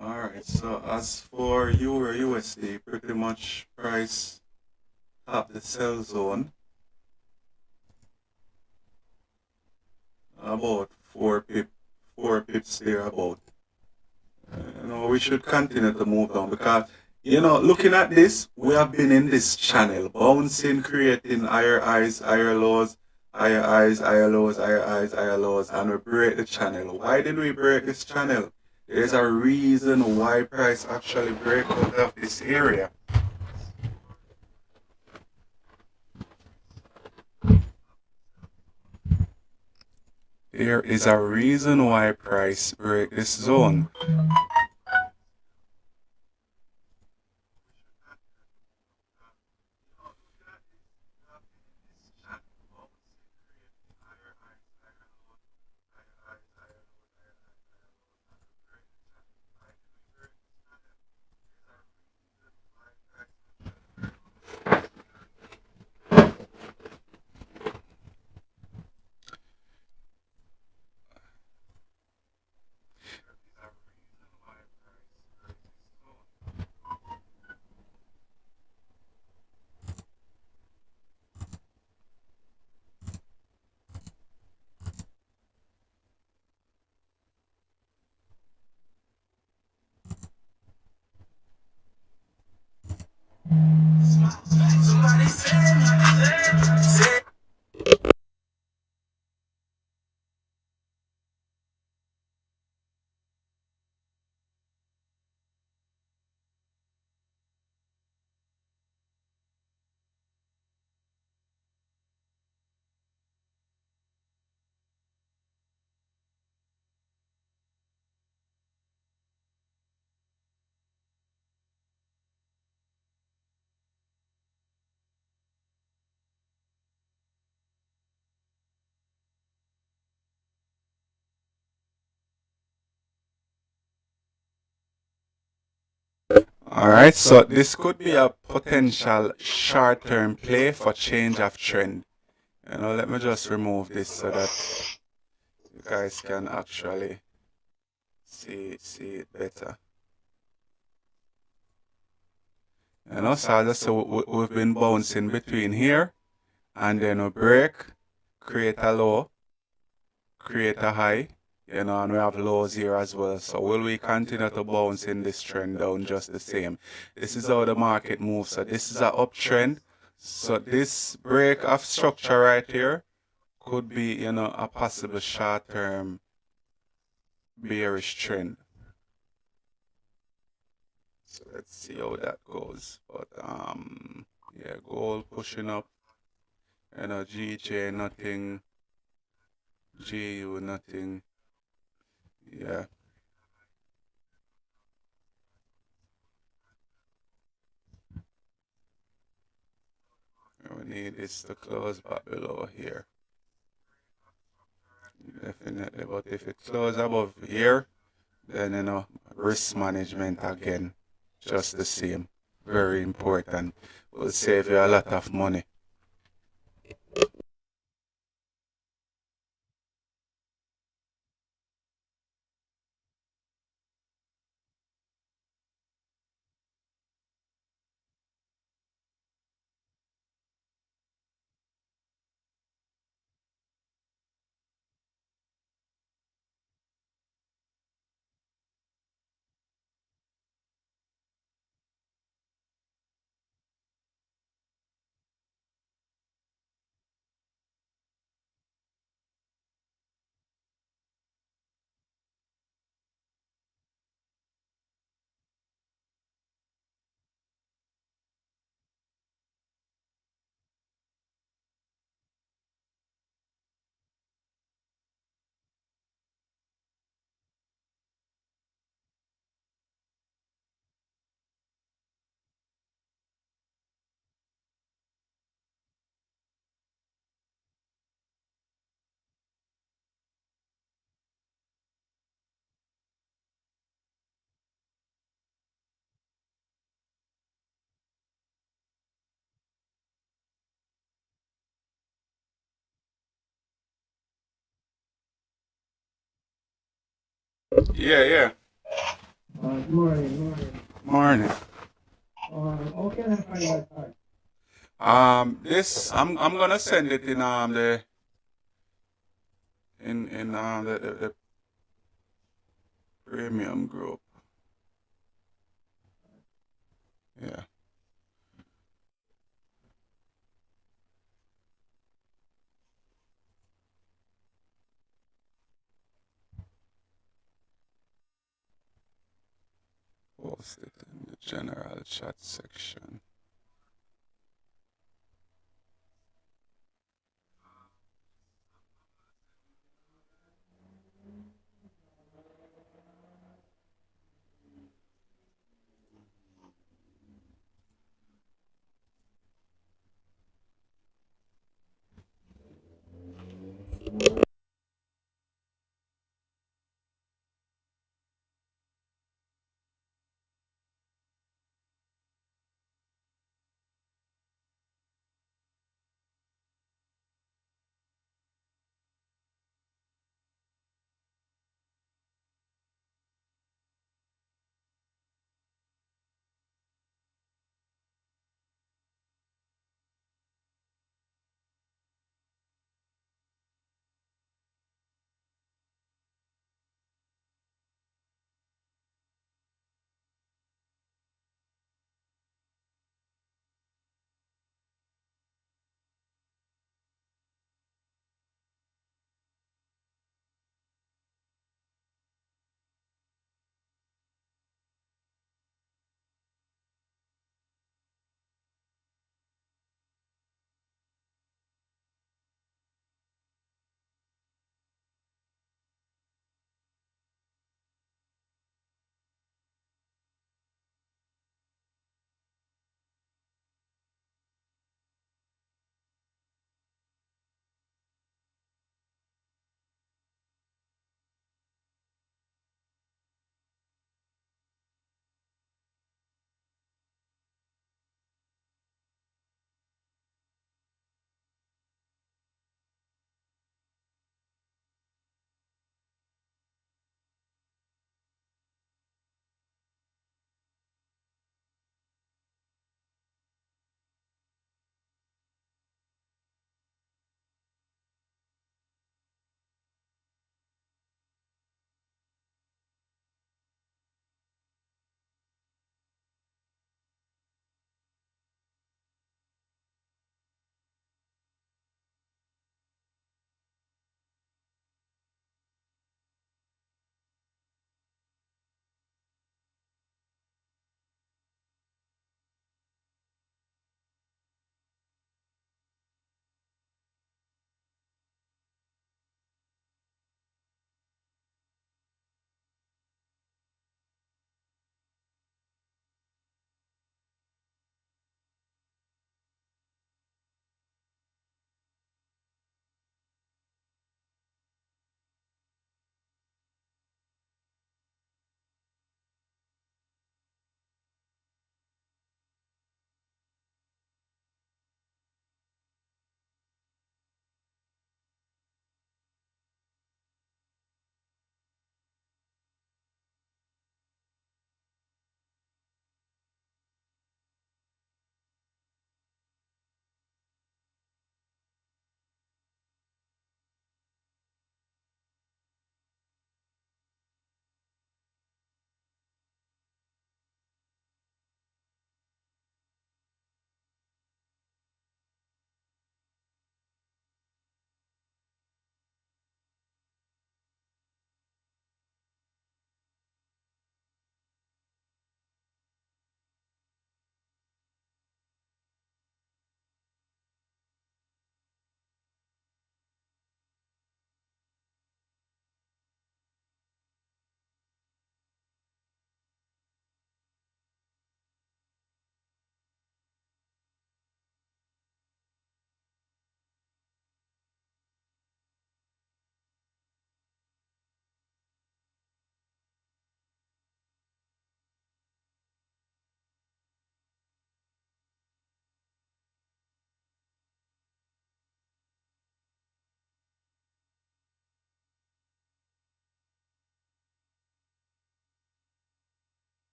All right. So as for Euro USD, pretty much price at the sell zone about 4 pips there about. We should continue to move down because looking at this, we have been in this channel, bouncing, creating higher highs, higher lows, higher highs, higher lows, higher highs, higher lows, and we break the channel. Why did we break this channel? There's a reason why price actually break out of this area. There is a reason why price break this zone. All right, so this could be a potential short-term play for change of trend. Let me just remove this so that you guys can actually see it better. So I just say we've been bouncing between here and then we break, create a low, create a high, and we have lows here as well. So will we continue to bounce in this trend down just the same? This is how the market moves. So this is an uptrend. So this break of structure right here could be, a possible short-term bearish trend. So let's see how that goes. But yeah, gold pushing up. GJ nothing. GU nothing. Yeah. We need this to close back below here. Definitely. But if it close above here, then risk management again. Just the same. Very important. Will save you a lot of money. Yeah, yeah. Good morning, morning. Morning. How can I find that card? This I'm gonna send it in the the premium group. Yeah. Post it in the general chat section.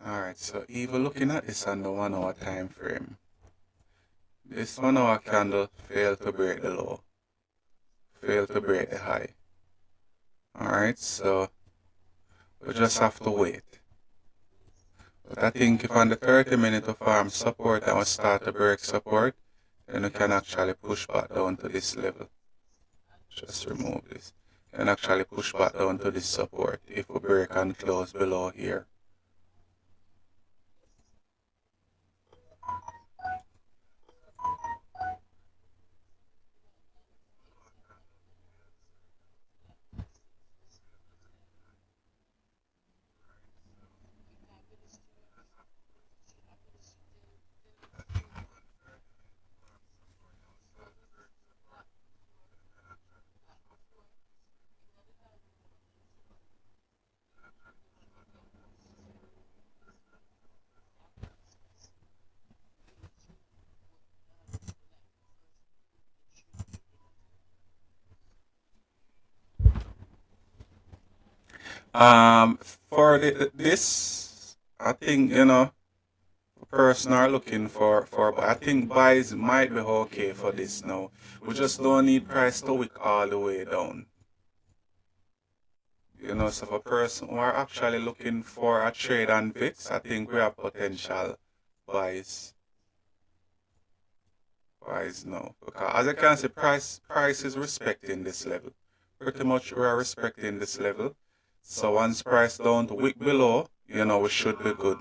Alright, so even looking at this on the 1 hour time frame, this 1 hour candle failed to break the low, failed to break the high. Alright, so we just have to wait. But I think if on the 30-minute of arm support and we start to break support, then we can actually push back down to this level. Just remove this. Can actually push back down to this support if we break and close below here. Um, for this, I think person are looking for. But I think buys might be okay for this now. We just don't need price to wick all the way down. So for person who are actually looking for a trade on VIX, I think we have potential buys. Buys now. Because as I can see, price is respecting this level. Pretty much we are respecting this level. So once price down to wick below, we should be good.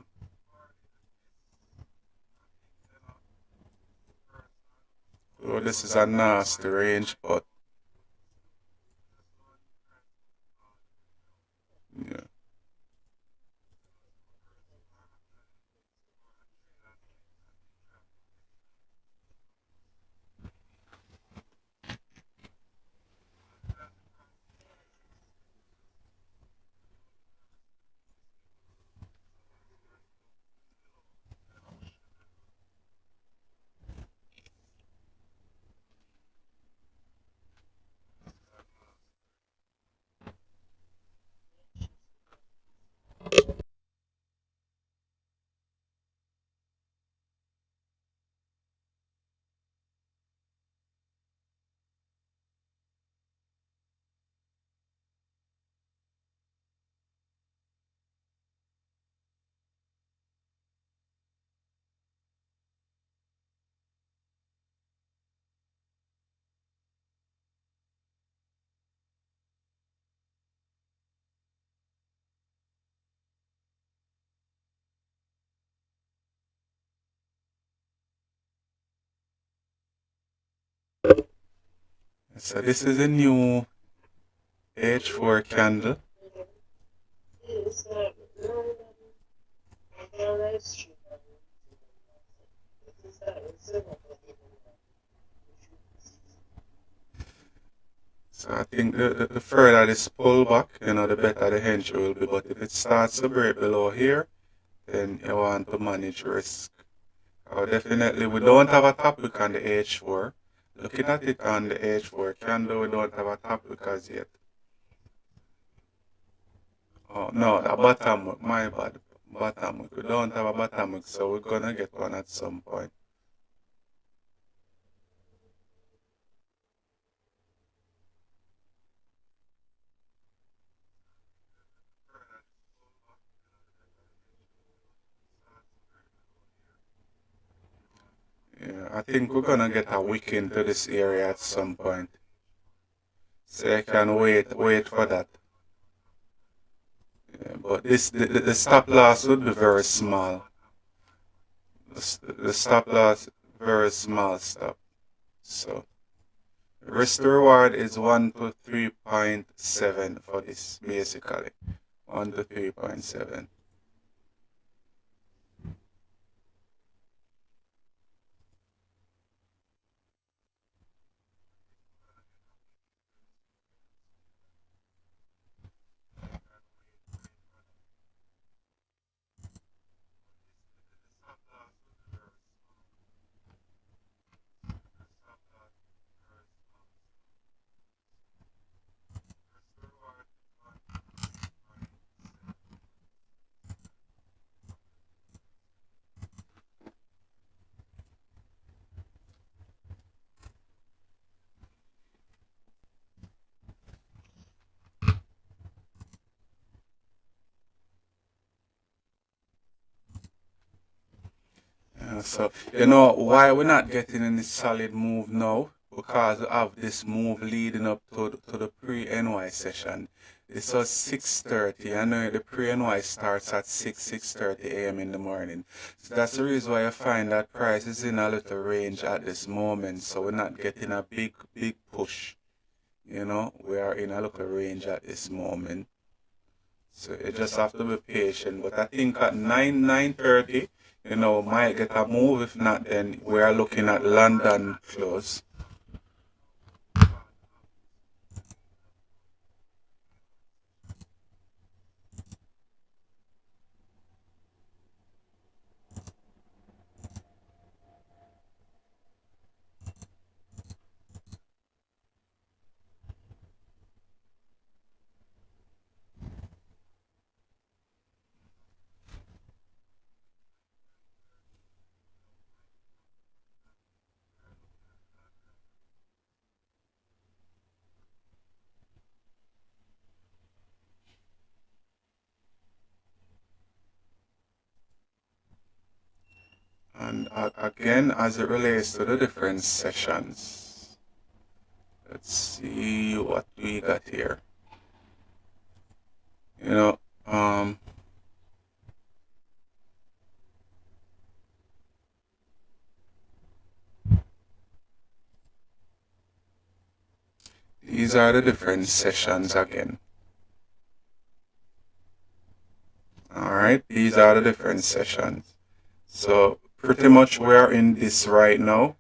So this is a nasty range, but yeah. So this is a new H4 candle. So I think the further this pull back, the better the entry will be. But if it starts to break below here, then you want to manage risk. Definitely, we don't have a topic on the H4. Looking at it on the H4 candle, we don't have a topic as yet. Oh, no, a bottom wick, my bad. Bottom wick. We don't have a bottom wick, so we're gonna get one at some point. Yeah, I think we're gonna get a wick into this area at some point. So I can wait for that. Yeah, but the stop loss would be very small. The stop loss very small stop. So risk to reward is 1 to 3.7 for this basically. 1 to 3.7. So you know why we're not getting any solid move now? Because of this move leading up to the pre-NY session. This was 6:30. I know the pre-NY starts at 6:30 a.m. in the morning. So that's the reason why I find that price is in a little range at this moment. So we're not getting a big push. You know, we are in a little range at this moment. So you just have to be patient. But I think at 9:30, you know, might get a move. If not, then we are looking at London close. And again, as it relates to the different sessions, let's see what we got here. You know, these are the different sessions again. All right, these are the different sessions. So pretty much we're in this right now.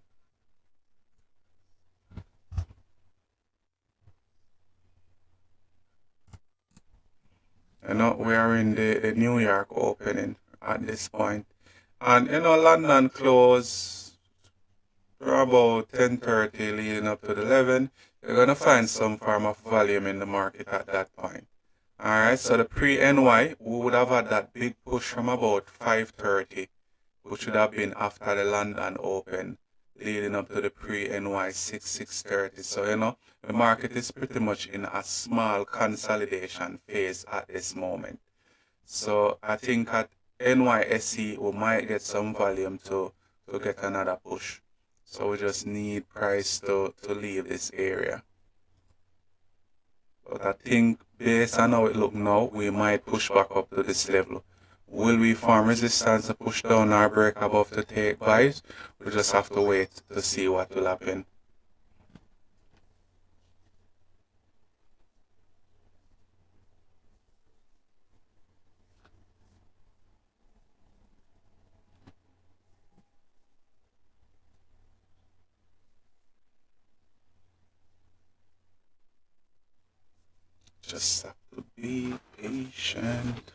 You know, we are in the New York opening at this point. And you know, London close about 10:30 leading up to the 11. You're gonna find some form of volume in the market at that point. Alright, so the pre-NY, we would have had that big push from about 5:30, which would have been after the London Open, leading up to the pre-NY 6:30. So you know, the market is pretty much in a small consolidation phase at this moment. So I think at NYSE we might get some volume to get another push. So we just need price to leave this area. But I think based on how it look now, we might push back up to this level. Will we form resistance to push down or break above to take buys? We just have to wait to see what will happen. Just have to be patient.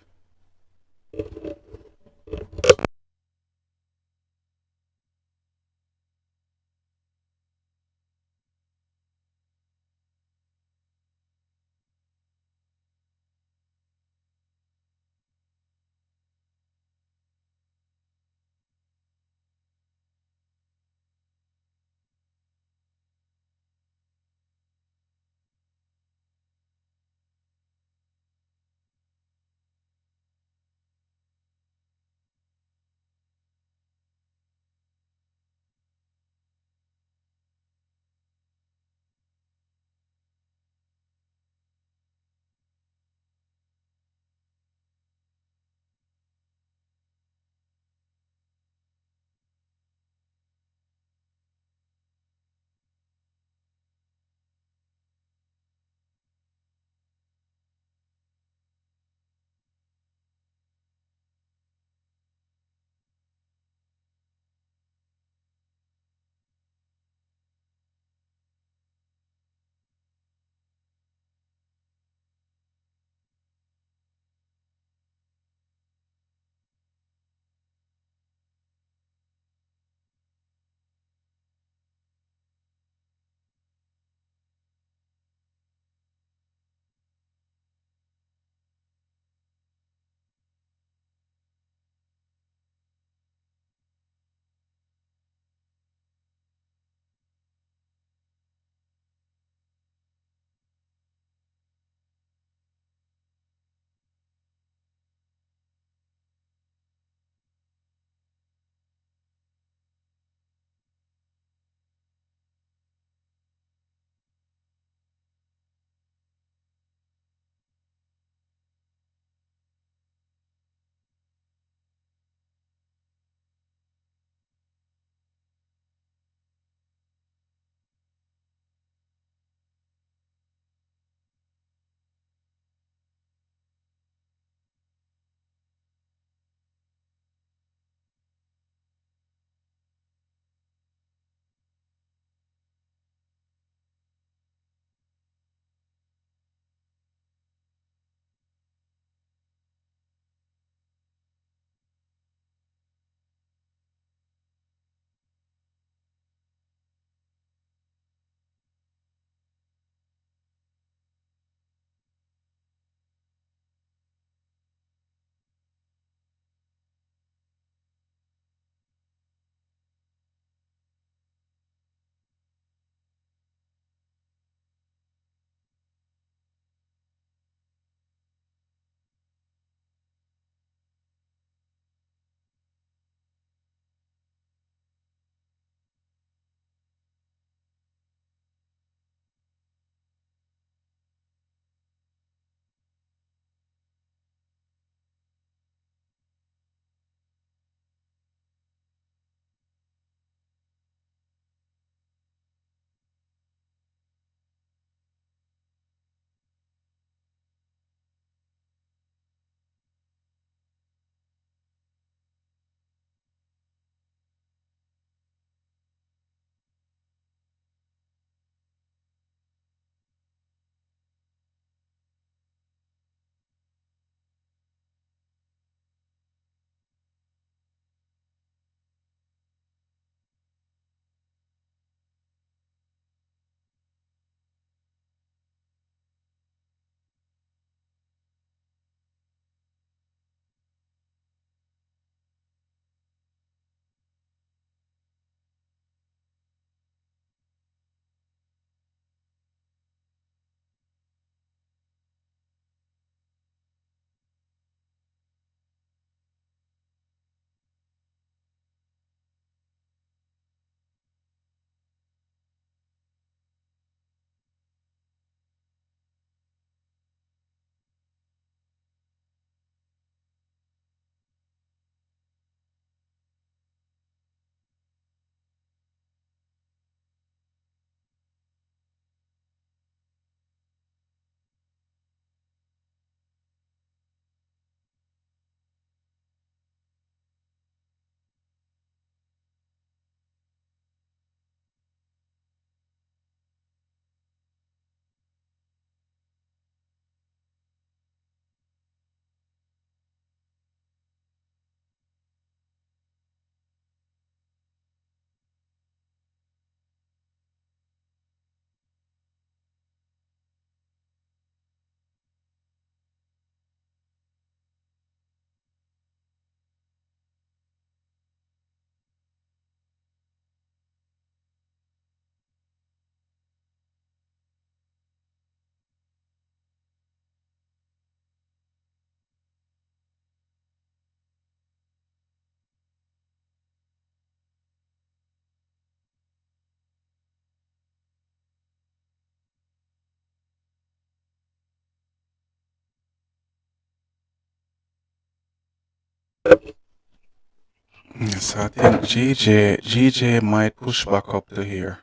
Yes, I think GJ might push back up to here.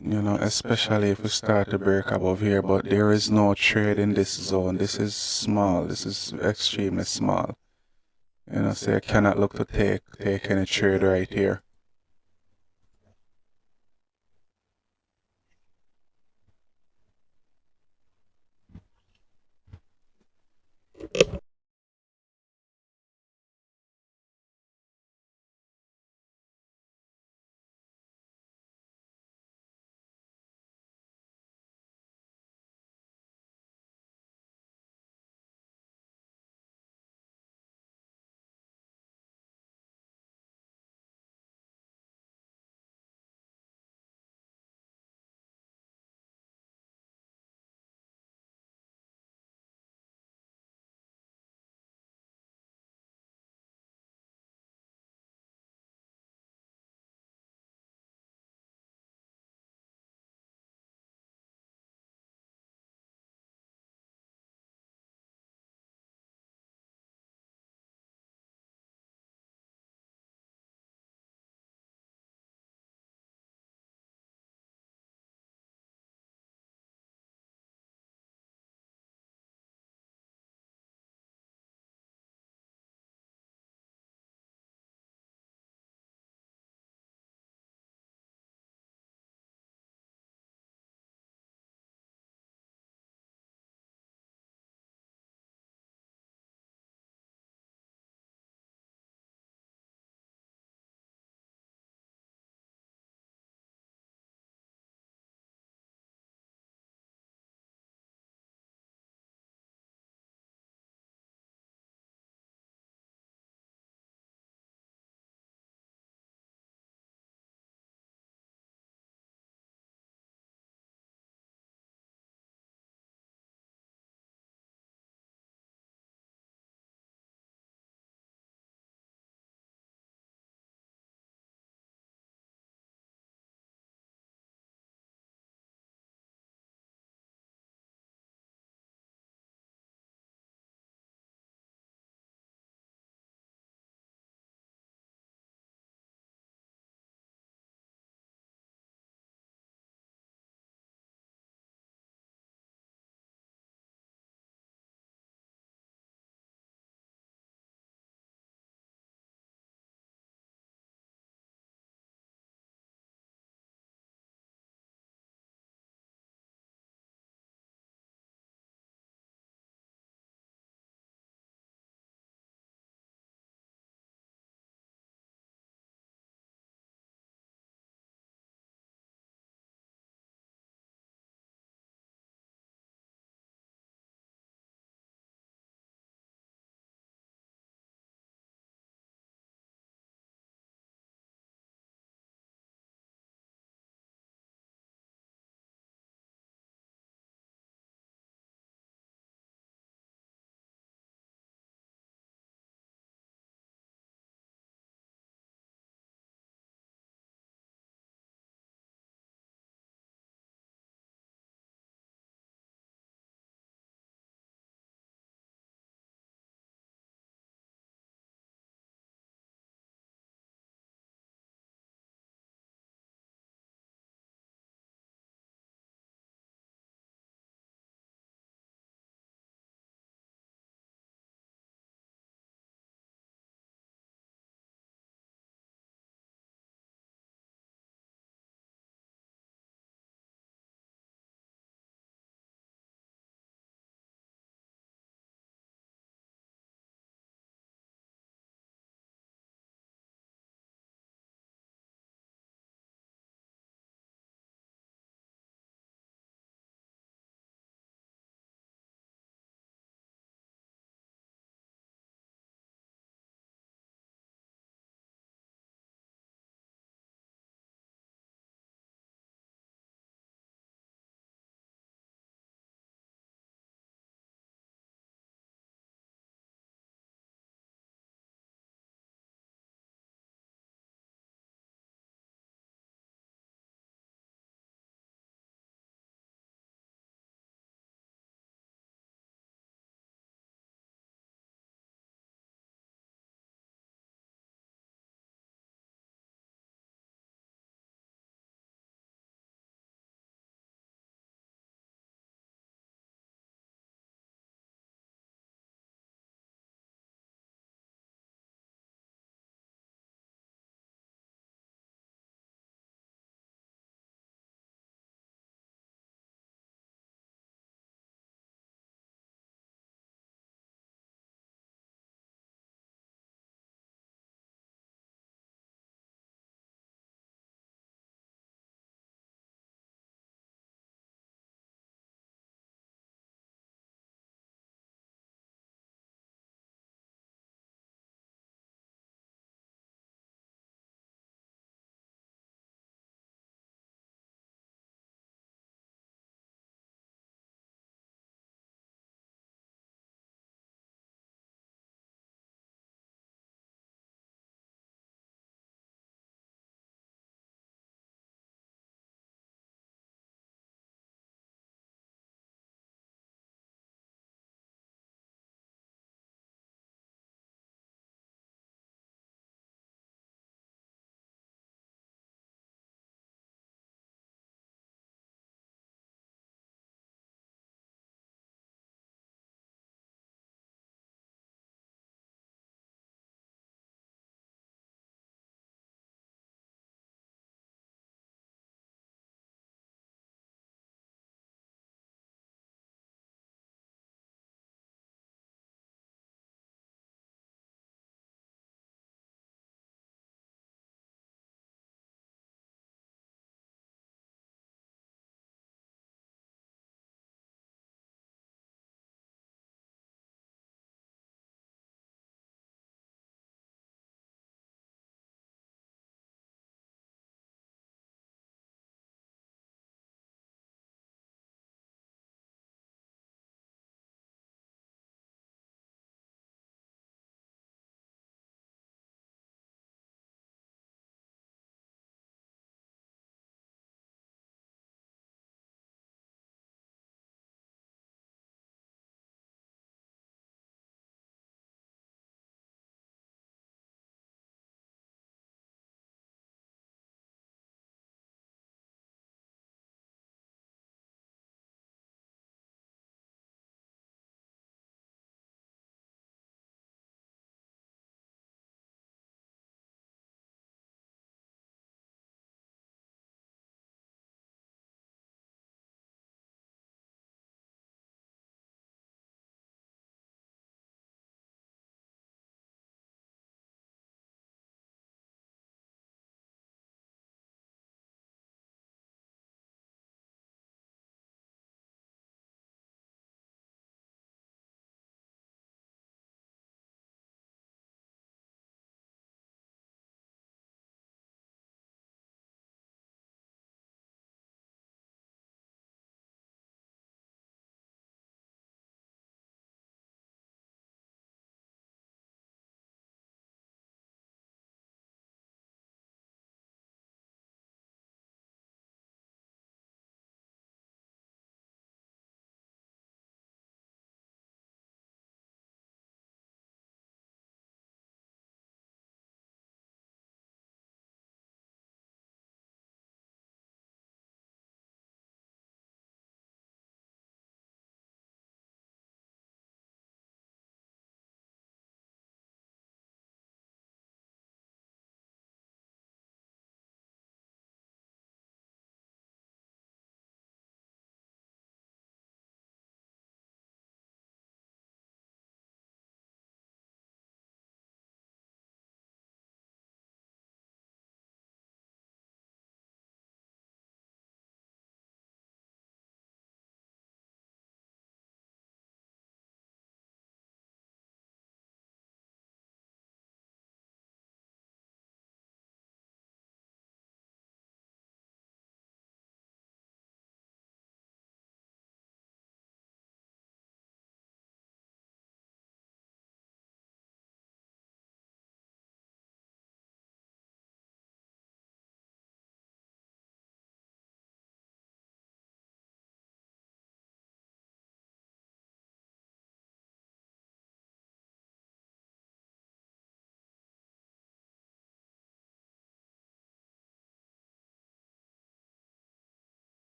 You know, especially if we start to break above here, but there is no trade in this zone. This is small. This is extremely small. You know, so you cannot look to take any trade right here.